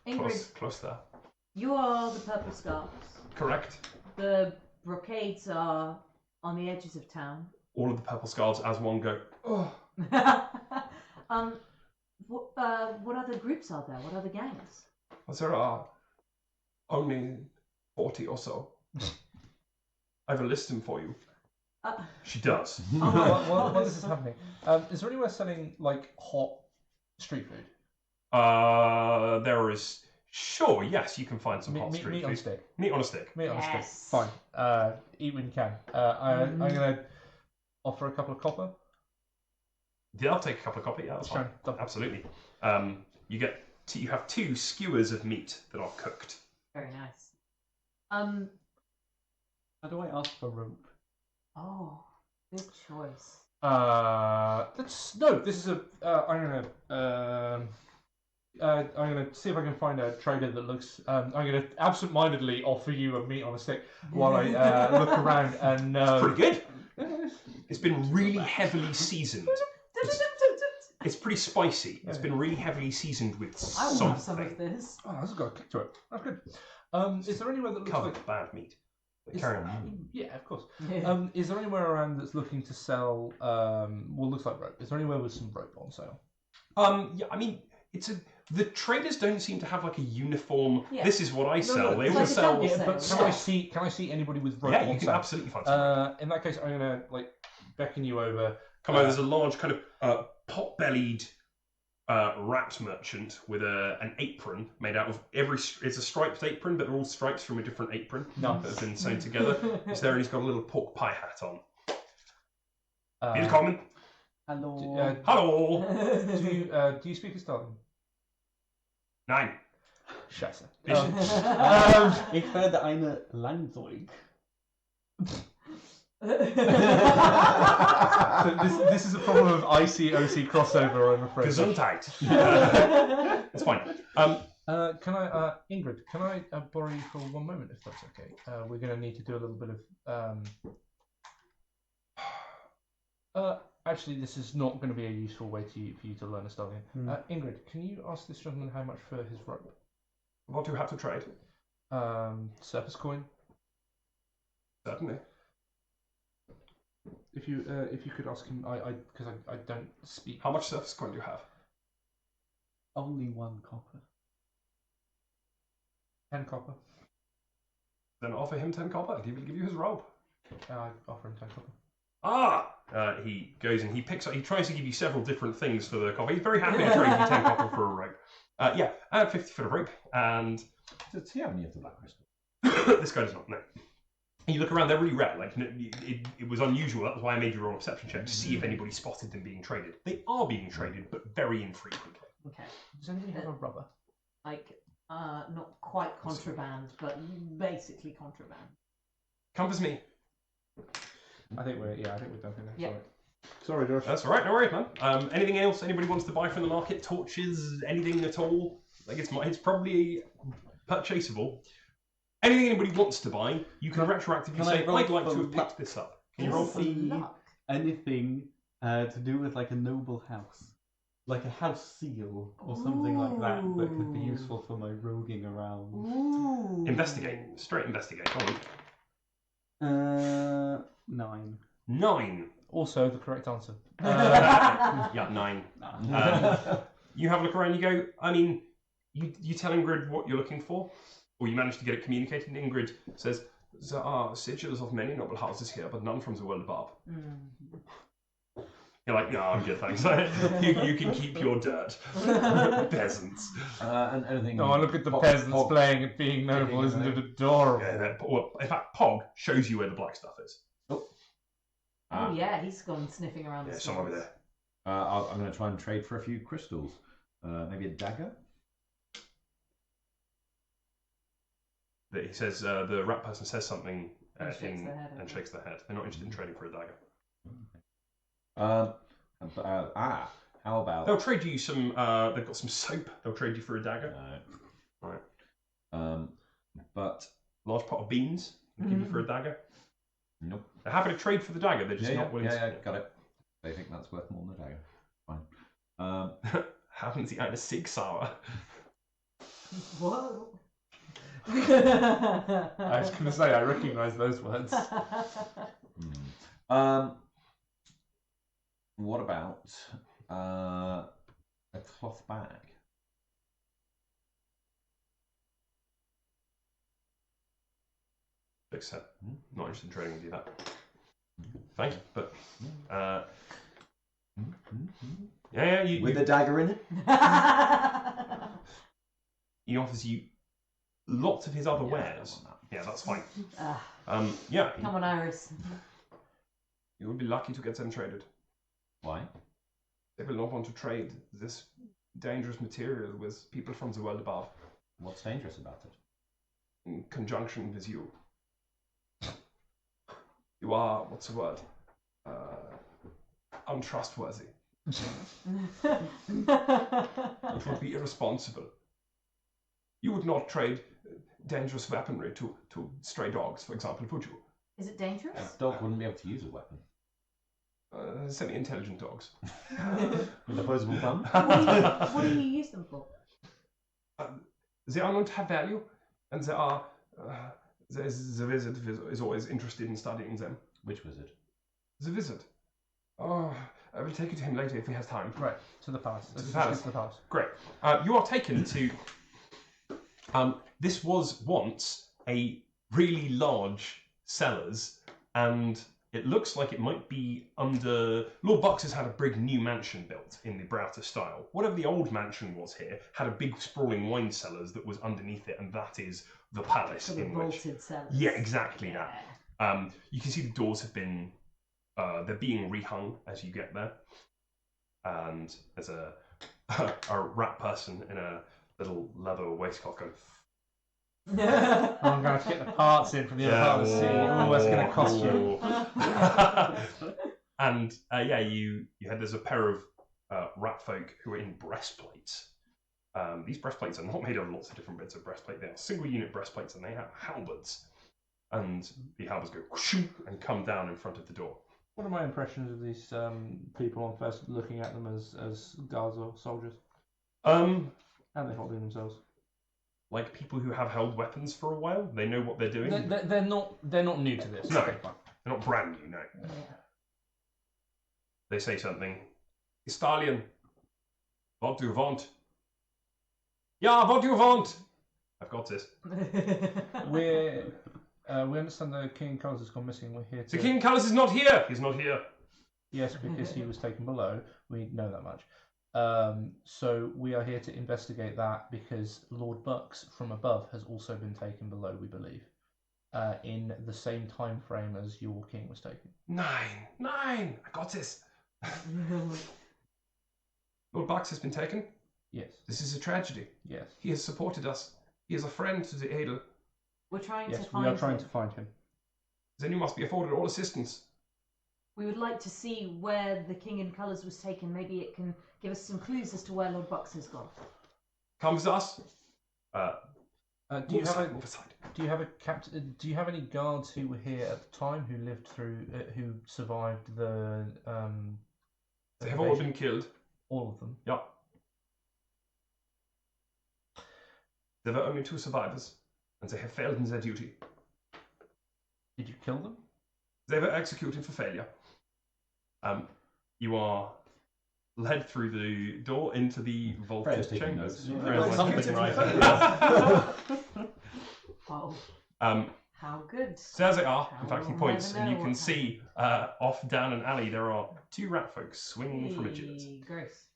Ingrid, Close there. you are the purple scarves. Correct. The brocades are on the edges of town. All of the purple scarves as one go. Oh. What other groups are there? What other gangs? Well, there are only 40 or so. I will list them for you. She does. While this is happening, is there anywhere selling like hot street food? There is. Sure, yes, you can find some hot street meat food. on a stick. Meat on a stick. Meat on a stick. Yes. Fine. Eat when you can. I'm going to offer a couple of copper. Yeah, I'll take a couple of copy. Yeah, that's fine. Sure. Absolutely. You have 2 skewers of meat that are cooked. Very nice. How do I ask for rope? Oh, good choice. This is a. I'm gonna see if I can find a trader that looks. I'm gonna absent-mindedly offer you a meat on a stick while I look around and. Pretty good. It's been really heavily seasoned. It's pretty spicy. It's been really heavily seasoned with I will something. have some of this. Oh, that's got a kick to it. That's good. Is there anywhere that looks Covered like? bad meat. Is- Carry on. Yeah, of course. Is there anywhere around that's looking to sell? What looks like rope? Is there anywhere with some rope on sale? Yeah, I mean, the traders don't seem to have like a uniform. Yeah. This is what I sell. They it's all like a sell. double Yeah, but sale. can I see anybody with rope Yeah, on you can sale? absolutely find some. In that case, I'm gonna beckon you over. Come over. There's a large kind of pot-bellied rat merchant with an apron made out of it's a striped apron, but they're all stripes from a different apron Nice. that have been sewn together. He's there and he's got a little pork pie hat on. He's Uh, coming. Hello. Hello. do you speak Estonian? 9. Scheiße. Ich werde eine Landzeug. So this is a problem of IC-OC crossover, I'm afraid. Gesundheit. It's fine. Can I, Ingrid, can I borrow you for 1 moment, if that's okay? We're going to need to do a little bit of... actually, this is not going to be a useful way for you to learn Estonian. Ingrid, can you ask this gentleman how much for his rope? What do you have to trade? Surface coin. Certainly. If you could ask him, because I don't speak. How much surface coin do you have? Only 1 copper. 10 copper. Then offer him 10 copper. He will give you his rope. I offer him 10 copper. He goes and he picks up. He tries to give you several different things for the copper. He's very happy to trade you 10 copper for a rope. Yeah, and 50 for the rope. And Does he have any of the black crystal? this guy does not know. You look around; they're really rare. Like it was unusual. That was why I made you roll a perception check to see if anybody spotted them being traded. They are being traded, but very infrequently. Okay. Does anybody have a rubber? Like, not quite contraband, but basically contraband. Come with me. I think we're done here. Yeah. Sorry, Josh. That's all right. No worries, man. Anything else anybody wants to buy from the market? Torches? Anything at all? Like it's probably purchasable. Anything anybody wants to buy, you can retroactively can I say, roll I'd like for to have luck? picked this up. Can you roll for See luck? anything to do with like a noble house. Like a house seal or something like that could be useful for my roguing around. Ooh. Investigate. Straight investigate. Come on. 9. 9. Also, the correct answer. Yeah, 9. You have a look around. You go. I mean, you tell Ingrid what you're looking for, or you manage to get it communicated. And Ingrid says there are sigils of many noble houses here, but none from the world above. You're like, no, I'm good, thanks. you can keep your dirt, peasants. And anything. Oh, look at the Pog- peasants Pog- playing and being noble, isn't it adorable? Yeah, well, in fact, Pog shows you where the black stuff is. Oh yeah, he's gone sniffing around. Yeah, the somewhere over stores. there. I'm going to try and trade for a few crystals. Maybe a dagger? But he says the rat person says something And shakes their head, and shakes their head. They're not interested in trading for a dagger. How about... They'll trade you some. They've got some soap. They'll trade you for a dagger. No. Right. But... Large pot of beans. They'll give you for a dagger. Nope. They're happy to trade for the dagger. They're just not willing to. Got it. They think that's worth more than a dagger. Fine. Happens the eine Sig Sauer. Whoa. I was going to say, I recognise those words. What about a cloth bag? Big set. Not interested in trading with you that. Thank you, but yeah, you With a dagger in it? he offers you lots of his other wares. Yeah, that's fine. Yeah, Come on, Iris. you will be lucky to get them traded. Why? They will not want to trade this dangerous material with people from the world above. What's dangerous about it? In conjunction with you. You are, what's the word? Untrustworthy. It would be irresponsible. You would not trade dangerous weaponry to stray dogs, for example, would you? Is it dangerous? A dog wouldn't be able to use a weapon. Semi-intelligent dogs. With opposable thumb? What do you use them for? They are known to have value, and they are. The wizard is always interested in studying them. Which wizard? The wizard. Oh, I will take you to him later if he has time. Right, to the palace. To the palace. To the palace. Great. You are taken to. This was once a really large cellars, and it looks like it might be under. Lord Bucks has had a big new mansion built in the Browter style. Whatever the old mansion was here had a big sprawling wine cellars that was underneath it, and that is the palace For the in which. vaulted cellars. Yeah, exactly that. You can see the doors have been. They're being rehung as you get there, and there's a rat person in a little leather waistcoat going. Oh, I'm going to have to get the parts in from the other part of the city. Oh, that's going to cost you. And you had there's a pair of Ratfolk who are in breastplates. These breastplates are not made of lots of different bits of breastplate. They are single unit breastplates, and they have halberds. And the halberds go whoosh and come down in front of the door. What are my impressions of these people on first looking at them as guards or soldiers? How are they holding themselves? Like people who have held weapons for a while, they know what they're doing. They're not new to this. No. Okay, fine. They're not brand new, no. They say something. Stallion, what do you want? Yeah, what do you want? I've got this. We understand the King Colours has gone missing. We're here to... The King Callus is not here. He's not here. Yes, because he was taken below. We know that much. So we are here to investigate that because Lord Bucks from above has also been taken below, we believe, in the same time frame as your king was taken. 9. I got this. Lord Bucks has been taken. Yes. This is a tragedy. Yes. He has supported us. He is a friend to the Adel. We're trying Yes, to find we are trying him. to find him. Then you must be afforded all assistance. We would like to see where the King in Colours was taken. Maybe it can give us some clues as to where Lord Bucks has gone. Come with us. Do you move aside. Do you have a Do you have any guards who were here at the time who lived through, who survived the They have all been killed. All of them. Yeah. There were only 2 survivors, and they have failed in their duty. Did you kill them? They were executed for failure. You are led through the door into the vaulted Freya's taking chambers. notes. Freya's Something like, right. Oh, Um, how good. so as they are, in fact, he I'll points, never and you know can what see off down an alley there are 2 Ratfolk swinging from a gibbet. Hey, gross.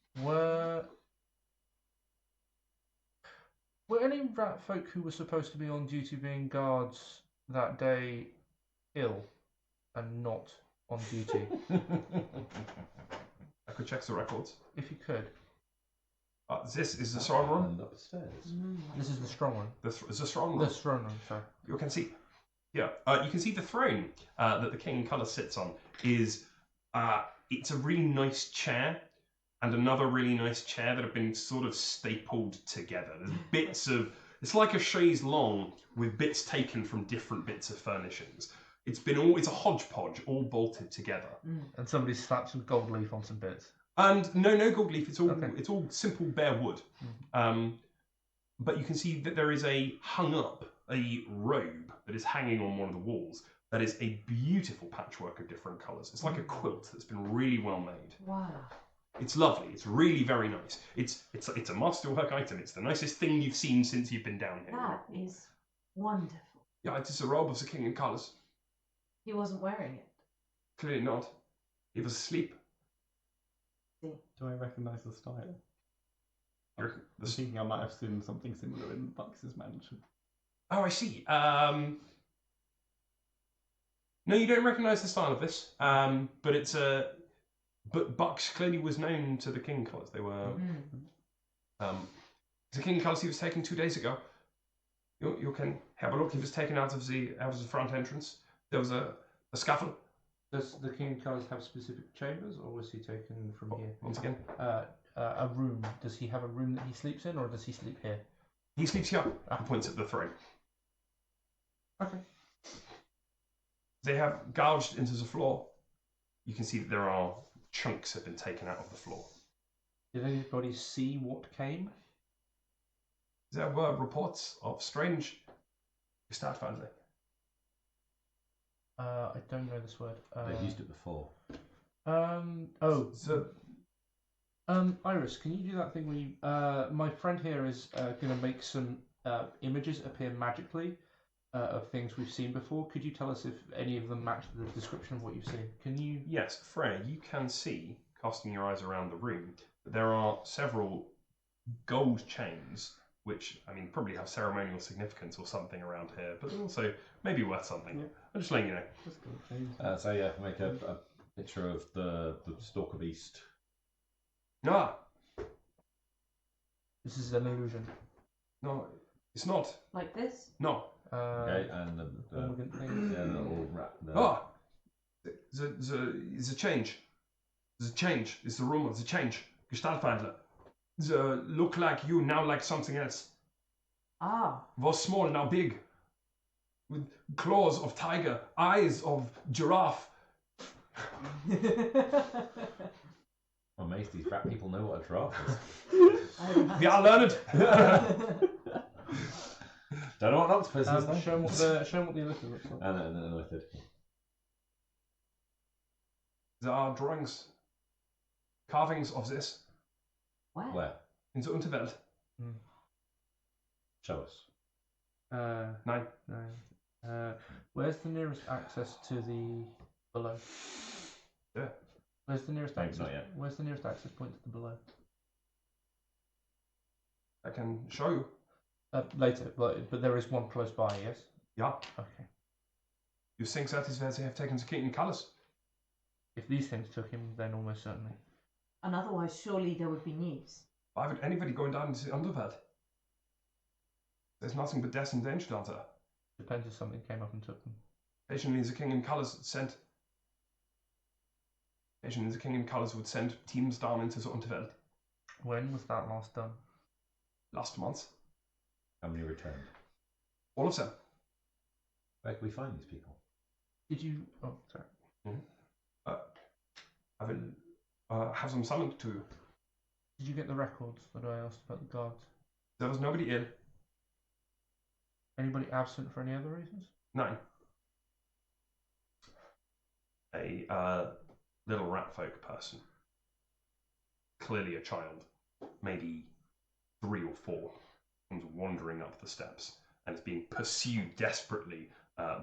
Were any rat folk who were supposed to be on duty being guards that day ill and not on duty? I could check the records. If you could. This is the strong room. And upstairs. This is the strong one. This is the strong room. The strong one, sorry. You can see, you can see the throne that the King in Colour sits on is, it's a really nice chair and another really nice chair that have been sort of stapled together. There's bits of, it's like a chaise longue with bits taken from different bits of furnishings. It's a hodgepodge, all bolted together. And somebody slapped some gold leaf on some bits. And no gold leaf. It's all Okay. it's all simple bare wood. But you can see that there is a robe that is hanging on one of the walls. That is a beautiful patchwork of different colours. It's like a quilt that's been really well made. Wow. It's lovely. It's really very nice. It's a masterwork item. It's the nicest thing you've seen since you've been down here. That is wonderful. Yeah, it is a robe of the King in Colours. He wasn't wearing it. Clearly not. He was asleep. Do I recognise the style? The I'm thinking I might have seen something similar in Bux's mansion. Oh, I see. No, you don't recognise the style of this. But it's but Bucks clearly was known to the King Colours. They were. The King Colours he was taken 2 days ago. You can have a look. He was taken out of the front entrance. There was a scuffle. Does the King of Colours have specific chambers, or was he taken from here? Once again, A room. Does he have a room that he sleeps in, or does he sleep here? he sleeps here. He points at the throne. Okay. They have gouged into the floor. You can see that there are chunks have been taken out of the floor. Did anybody see what came? There were reports of strange gestaltwandel. I don't know this word. They've used it before. Iris, can you do that thing where you, my friend here is going to make some images appear magically of things we've seen before. Could you tell us if any of them match the description of what you've seen? Can you? Yes, Freya, you can see, casting your eyes around the room, that there are several gold chains, which, I mean, probably have ceremonial significance or something around here, but also maybe worth something. Yeah. I'm just letting you know. So yeah, make a picture of the stalker beast. No, This is an illusion. no, it's not. Like this? No. Okay, and the Ornament thing. yeah, the all The change. The change. It's the rumor. The change. Gestaltwandler. The look like you, now like something else. Ah. Was small, now big. With claws of tiger, eyes of giraffe. I'm amazed these rat people know what a giraffe is. We are learned. Don't know what an octopus is though. Show them what the illithid looks like. And an illithid. There are drawings, carvings of this Where? Where? in the Unterwelt. Show us. 9. Where's the nearest access to the below? Yeah. Where's the nearest Thanks, access? not yet. Where's the nearest access point to the below? I can show you. Later, but there is one close by. Yes. Yeah. Okay. You think that is where they have taken the king in colours? If these things took him, then almost certainly. And otherwise, surely there would be news. Why would anybody go down into the Underworld? There's nothing but death and danger down there. Depends if something came up and took them. Occasionally the king in colours sent. Occasionally the king in colours would send teams down into the Unterwelt. When was that last done? Last month. How many returned? All of them. Where can we find these people? Did you? Oh, sorry. I have them summoned to you. Did you get the records that I asked about the guards? There was nobody ill. Anybody absent for any other reasons? 9. A little Ratfolk person. Clearly a child. Maybe 3 or 4. Comes wandering up the steps and is being pursued desperately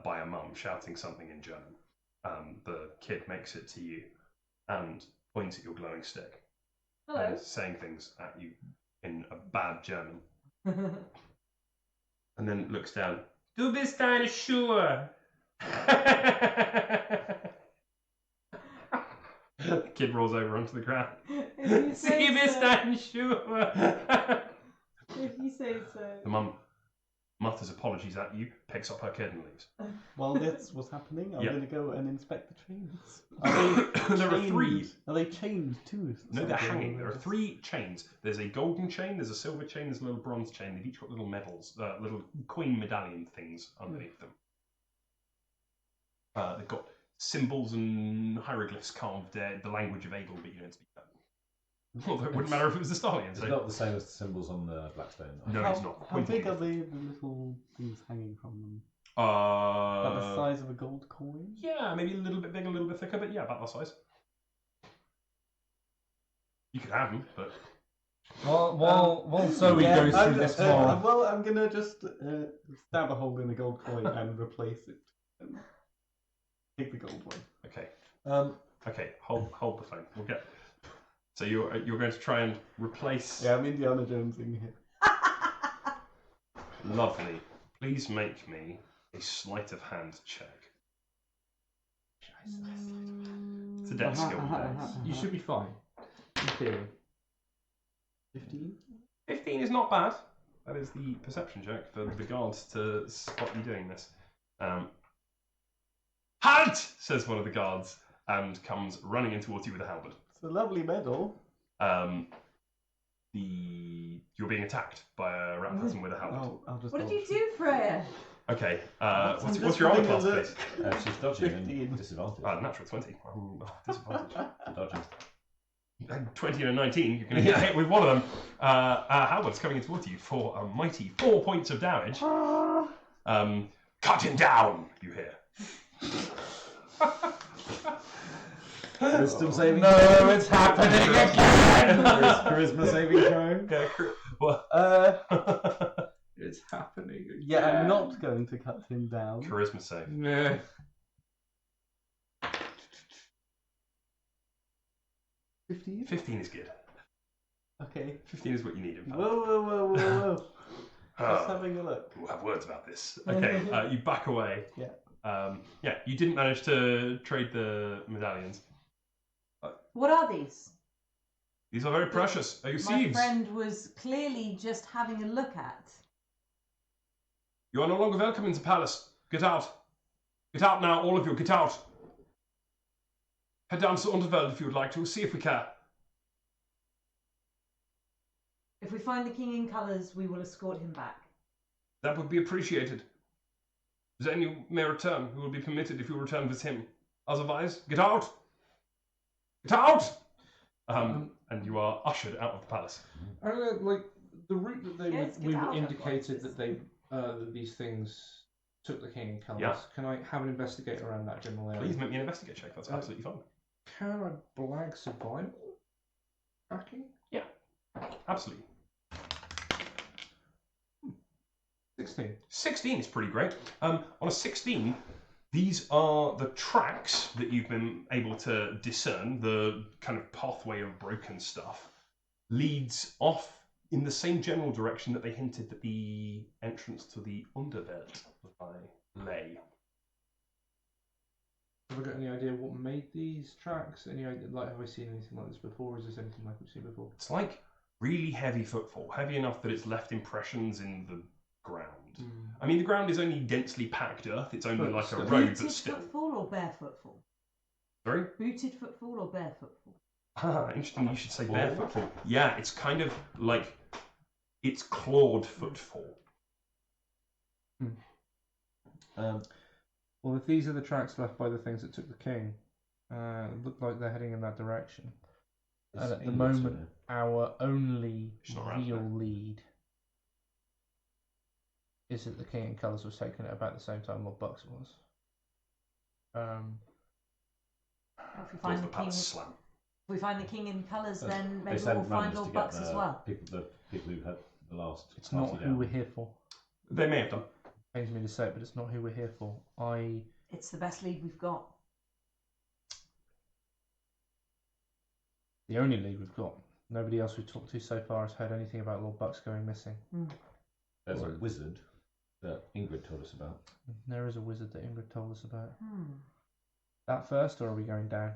by a mum shouting something in German. The kid makes it to you and points at your glowing stick. Hello. And is saying things at you in a bad German. And then looks down. Du bist eine Schuhe. Kid rolls over onto the ground. Sie bist eine Schuhe. If you say so. The mum mutters apologies at you, picks up her kid and leaves. While that's what's happening, I'm Yeah. going to go and inspect the chains. There are 3. Are they chained too? No, they're hanging. There are 3 chains. There's a golden chain, there's a silver chain, there's a little bronze chain. They've each got little medals, little coin medallion things underneath them. They've got symbols and hieroglyphs carved the language of Eagle, but you don't speak that. Although it wouldn't matter if it was the Stallion. It's So. not the same as the symbols on the Blackstone. No, it's not. How big are the little things hanging from them? Uh, About the size of a gold coin? Yeah, maybe a little bit bigger, a little bit thicker, but yeah, about that size. You could have them, but While Zoe goes through this more. Well, I'm going to just stab a hole in the gold coin and replace it. And take the gold one. okay. Okay, hold the phone. We'll get. So you're going to try and replace. Yeah, I'm Indiana Jonesing here. Lovely. Please make me a sleight of hand check. It's a deck skill. You should be fine. In theory. 15? 15 is not bad. That is the perception check for the guards to spot you doing this. Halt! Says one of the guards and comes running in towards you with a halberd. It's a lovely medal. You're being attacked by a rat person with a halberd. Oh, I'll just What did dodge. you do, Freya? Okay, I'm what's just your armor having a class, look. please? She's dodging 15. and disadvantage. Natural 20. Disadvantage. Dodging. 20 and a 19, you're going to get hit with one of them. Halberd's coming in towards you for a mighty 4 points of damage. Cut him down, you hear. Wisdom saving. No, it's happening again! Charisma saving throw. It's happening again. Yeah, I'm not going to cut him down. Charisma save. Nah. 15? 15 is good. Okay. 15 is what you need. In fact. Whoa. Just Ah, having a look. we'll have words about this. Okay, you back away. Yeah. You didn't manage to trade the medallions. What are these? These are very precious. Are you My seeds? friend was clearly just having a look at. You are no longer welcome in the palace. Get out. Get out now, all of you. Get out. Head down to the Underworld if you would like to. See if we care. If we find the king in colours, we will escort him back. That would be appreciated. Then you may return. You will be permitted if you return with him. Otherwise, get out. Get out. And you are ushered out of the palace. I don't know, like the route that they Yes, we get were out of indicated places. that they that these things took the king in colours. Yeah. Can I have an investigate around that general area? Please make me an investigate check. That's absolutely fine. Can I blag survival? Tracking? Absolutely. 16. 16 is pretty great. On a 16, these are the tracks that you've been able to discern. The kind of pathway of broken stuff leads off in the same general direction that they hinted that the entrance to the Underwelt lay. Have I got any idea what made these tracks? Any idea, like, have I seen anything like this before? Is this anything like we've seen before? It's like really heavy footfall, heavy enough that it's left impressions in the ground. I mean, the ground is only densely packed earth. It's only But like a still. road, Booted but still. footfall or bare footfall? Sorry? Booted footfall or bare footfall? Ah, interesting. You should say bare footfall. Yeah, it's kind of like it's clawed footfall. Well, if these are the tracks left by the things that took the king, look like they're heading in that direction. And at the England's moment, our only She's not around real today. lead is that the King in Colours was taken at about the same time Lord Bucks was. If we Doors find the the king, palace if slam. we find the king in colours, then They maybe sent we'll find runners to Lord get Bucks as well. the people who had the last. It's not party who down. we're here for. They may have done. Pains me to say it, but it's not who we're here for. It's the best lead we've got. The only lead we've got. Nobody else we've talked to so far has heard anything about Lord Bucks going missing. There's a wizard that Ingrid told us about. There is a wizard that Ingrid told us about. Hmm. That first, or are we going down?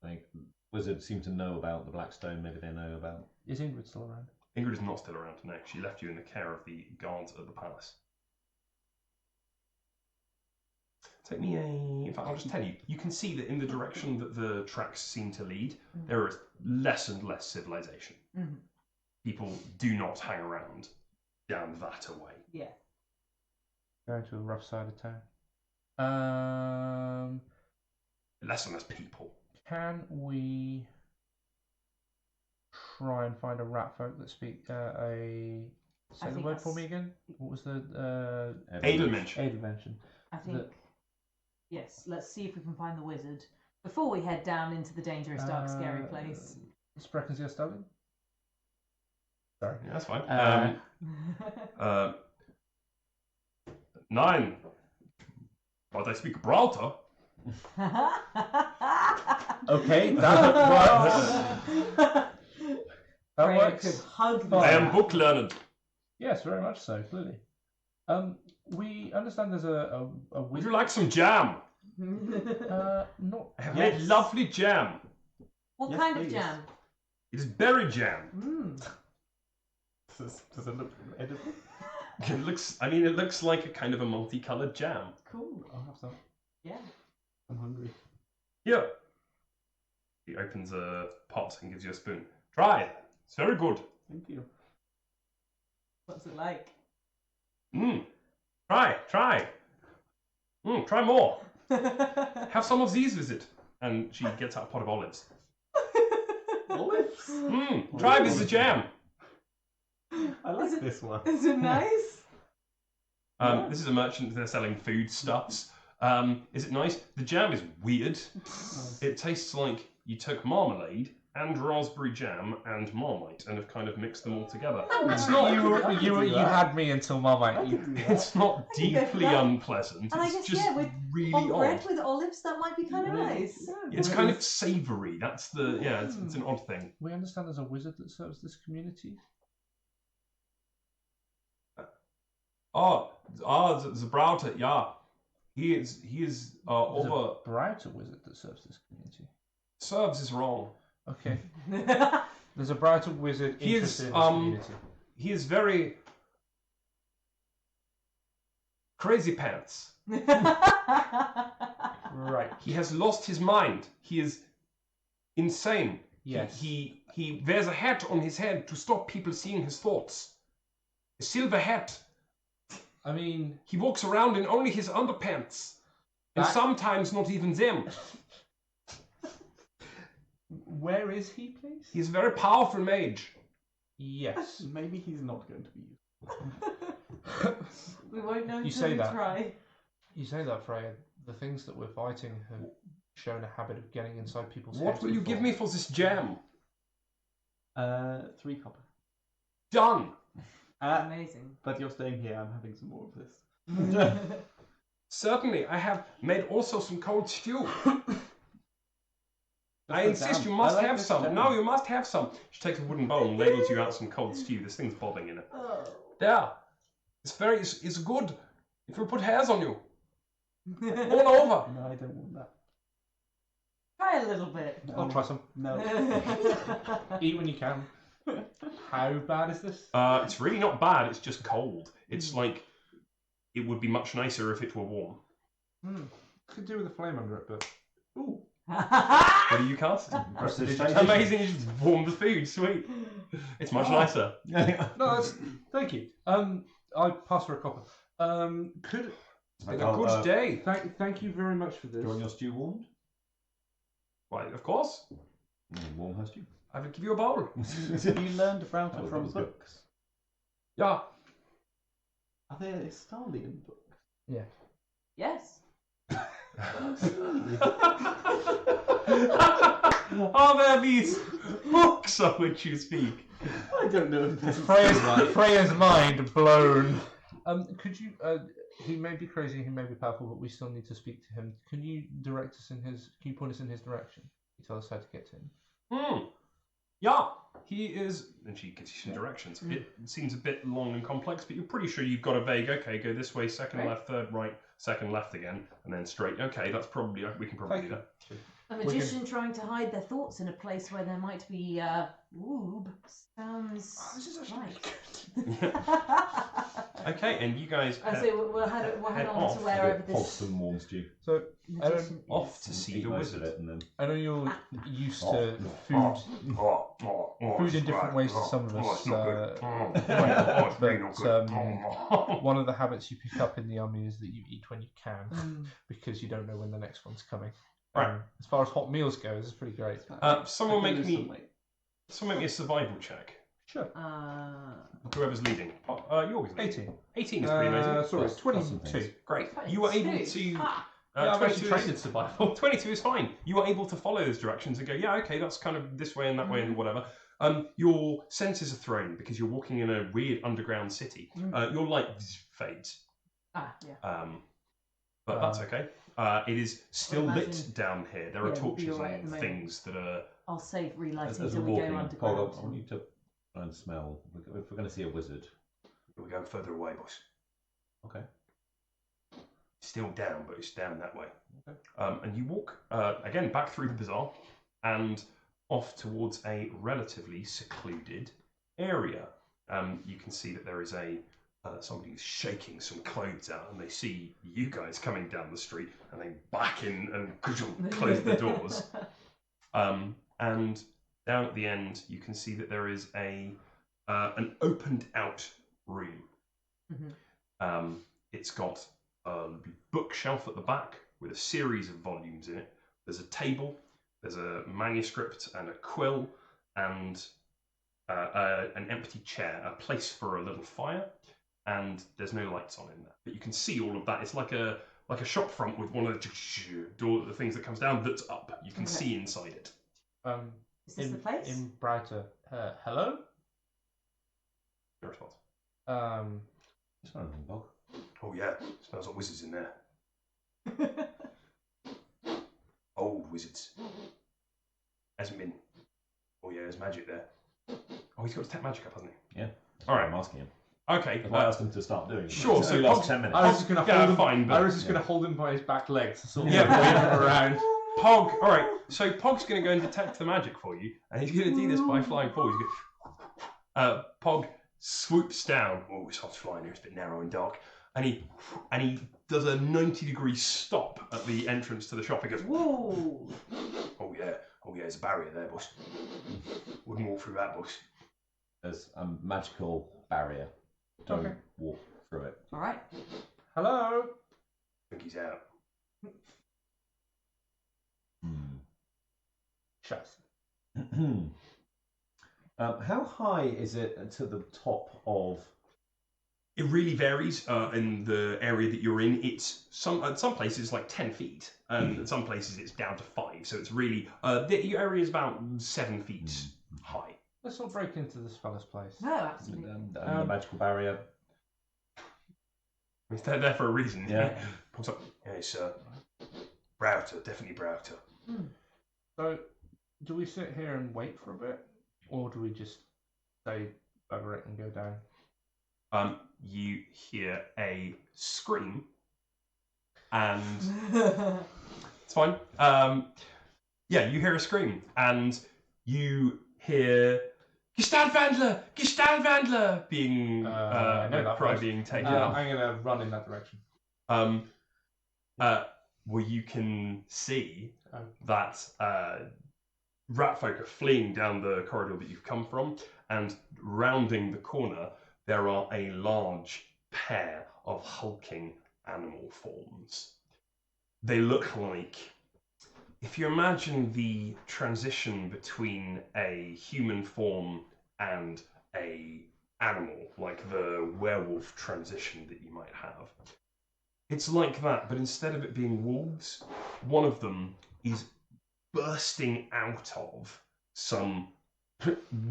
I think wizards seem to know about the Blackstone. Maybe they know about. Is Ingrid still around? Ingrid is not still around today. She left you in the care of the guards at the palace. Take me in fact, I'll just tell you. You can see that in the direction that the tracks seem to lead, there is less and less civilization. Mhm. People do not hang around down that away. Yeah. Going to a rough side of town. Less and less people. Can we try and find a Ratfolk that speak Say the think word for that's- me again. What was the Edelmensch. Edelmensch? I think. Yes. Let's see if we can find the wizard before we head down into the dangerous, dark, scary place. Sprechen Sie Stalin? Sorry. Yeah, that's fine. Uh, Nine. But I speak Bralta. Okay, that works. That Freya works. could hug the I am rat. book learned. Yes, very much so. Clearly. We understand there's a Would wizard. you like some jam? Not. I have made lovely jam. What Yes, kind of please. jam? It is berry jam. Does it look edible? It looks like a kind of a multicolored jam. Cool. I'll have some. Yeah. I'm hungry. Here. He opens a pot and gives you a spoon. Try. It's very good. Thank you. What's it like? Try. Try more. Have some of these with it. And she gets out a pot of olives. Olives? Try with the jam. I like this one. Is it nice? This is a merchant. They're selling foodstuffs. Is it nice? The jam is weird. It tastes like you took marmalade and raspberry jam and Marmite and have kind of mixed them all together. It's not. You had me until Marmite. It's not deeply unpleasant. And I It's guess, just yeah, with really on bread odd. with olives, that might be kind of nice. It's kind of savoury. That's the It's an odd thing. We understand there's a wizard that serves this community. The Brauter, yeah. He is There's over a Browter wizard that serves this community. serves is wrong. Okay. There's a Browter wizard He is, interested in this community. He is very crazy pants. Right. He has lost his mind. He is insane. Yes. He wears a hat on his head to stop people seeing his thoughts. A silver hat. I mean, He walks around in only his underpants. And That- sometimes not even them. where is he, please? He's a very powerful mage. Yes. Maybe he's not going to be useful. We won't know You until say we that. try. You say that, Freya. The things that we're fighting have shown a habit of getting inside people's What heads will you before. give me for this jam? 3 copper. Done. Amazing. But you're staying here. I'm having some more of this. Certainly, I have made also some cold stew. I the insist jam. you must I like have this some. jam. No, you must have some. She takes a wooden bowl and ladles you out some cold stew. This thing's bobbing in it. There. It's good. It will put hairs on you. All over. No, I don't want that. Try a little bit. I'll try some. No. Eat when you can. How bad is this? It's really not bad. It's just cold. It's like it would be much nicer if it were warm. Could do with a flame under it, but Ooh. What do you cast? Prestidigitation. Amazing. You just warm the food. Sweet. It's much nicer. no, that's thank you. I pass for a copper. Could It's been a good day. thank you very much for Do you want this. your stew warmed? Right, of course. Warm host you. I will give you a bowl. You learned about it from was good. books. Yeah. Are they Stalian books? Yes. Are there these books of which you speak? I don't know if this is Freya's mind blown. Could you? He may be crazy, he may be powerful, but we still need to speak to him. Can you direct us in his? Can you point us in his direction? You tell us how to get to him. Yeah, he is. And she gives you some directions. It seems a bit long and complex, but you're pretty sure you've got a vague. Okay, go this way, second Right. left, third right, second left again, and then straight. Okay, that's probably we can probably do that. A magician trying to hide their thoughts in a place where there might be woob sounds This is actually right. Okay, and you guys And head so we'll head on off. to wherever Pog this some warm stew. So magician is. off to see Eat the most of wizard. it and then I know you're used to Oh, food. oh, Food in different ways to some of us, One of the habits you pick up in the army is that you eat when you can, because you don't know when the next one's coming. Right. As far as hot meals go, this is pretty great. Someone I can make lose some me weight. a survival check. Sure. Whoever's leading. You always lead. 18. 18 is pretty amazing. Sorry, Plus- plus some 22. things. Great. You are able to. Yeah, I've 22 actually trained is- in survival. 22 is fine. You are able to follow those directions and go, yeah, okay, that's kind of this way and that way and whatever. Your senses are thrown because you're walking in a weird underground city. Your light fades. Yeah. But that's okay. It is still Well, lit imagine- down here. There are Yeah, we'll be torches alright at and the moment. things that are. I'll save relighting As till we're we walking, go Pog, underground. I want you to try and smell. If we're going to see a wizard. We're going further away, boss. Okay. Still down, but it's down that way. Okay. And you walk again back through the bazaar and off towards a relatively secluded area. You can see that there is somebody who's shaking some clothes out, and they see you guys coming down the street, and they back in and close the doors. And down at the end, you can see that there is an opened out room. It's got a bookshelf at the back with a series of volumes in it. There's a table, there's a manuscript and a quill, and an empty chair, a place for a little fire, and there's no lights on in there. But you can see all of that. It's like a shop front with one of the things that comes down that's up. You can see inside it. Is this the place? In brighter. Hello? No response. It's not anything, Pog. Oh yeah, smells like wizards in there. Old wizards. Hasn't been. Oh yeah, there's magic there. Oh, he's got his tech magic up, hasn't he? Yeah. All right. I'm asking him. Okay. If I asked him to start doing it. Sure, It's so only last Pog's- 10 minutes. I was just going to Yeah, hold him. fine, but- I was just going to hold him by his back legs to sort of Yeah. wave him around. Pog. All right. So Pog's going to go and detect the magic for you, and he's going to do this by flying forward. He's going. Pog swoops down. Oh, it's hard to fly in here. It's a bit narrow and dark. And he does a 90-degree stop at the entrance to the shop. He goes, Whoa! oh yeah, there's a barrier there, boss. Wouldn't walk through that, boss. There's a magical barrier. Don't Okay. walk through it. All right. Hello? I think he's out. Shut. How high is it to the top of? It really varies in the area that you're in. It's at some places it's like 10 feet, and in some places it's down to 5. So it's really the area is about 7 feet high. Let's not break into this fella's place. No, absolutely. And the magical barrier. It's there for a reason. Yeah. Pops up. Yeah, it's Browter, definitely Browter. So, do we sit here and wait for a bit? Or do we just say bugger it and go down? You hear a scream, and it's fine. Yeah, you hear a scream, and you hear Gestaltwandler being I know that cry voice. being taken I'm off. going to run in that direction. Well, you can see that Ratfolk are fleeing down the corridor that you've come from, and rounding the corner, there are a large pair of hulking animal forms. They look like if you imagine the transition between a human form and a animal, like the werewolf transition that you might have, it's like that, but instead of it being wolves, one of them is bursting out of some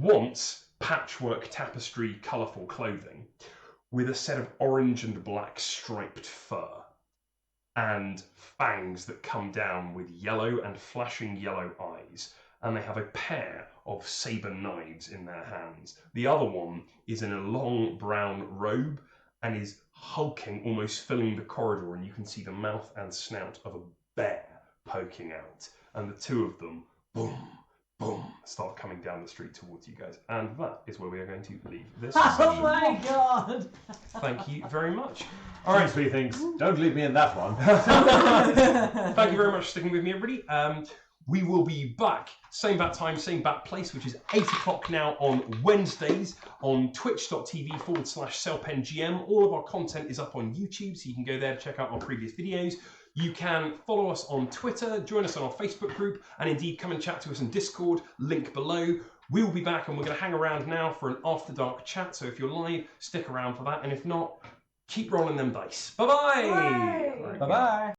once patchwork tapestry colourful clothing with a set of orange and black striped fur and fangs that come down with yellow and flashing yellow eyes, and they have a pair of saber knives in their hands. The other one is in a long brown robe and is hulking, almost filling the corridor, and you can see the mouth and snout of a bear poking out, and the two of them, boom, boom, start coming down the street towards you guys. And that is where we are going to leave this Oh session. my god! Thank you very much. All right, sweet things. Don't leave me in that one. Thank you very much for sticking with me, everybody. We will be back, same bat time, same bat place, which is 8 o'clock now on Wednesdays on twitch.tv/CellpenGM. All of our content is up on YouTube, so you can go there to check out our previous videos. You can follow us on Twitter, join us on our Facebook group, and indeed come and chat to us on Discord, link below. We will be back, and we're going to hang around now for an After Dark chat, so if you're live, stick around for that, and if not, keep rolling them dice. Bye-bye! Bye-bye.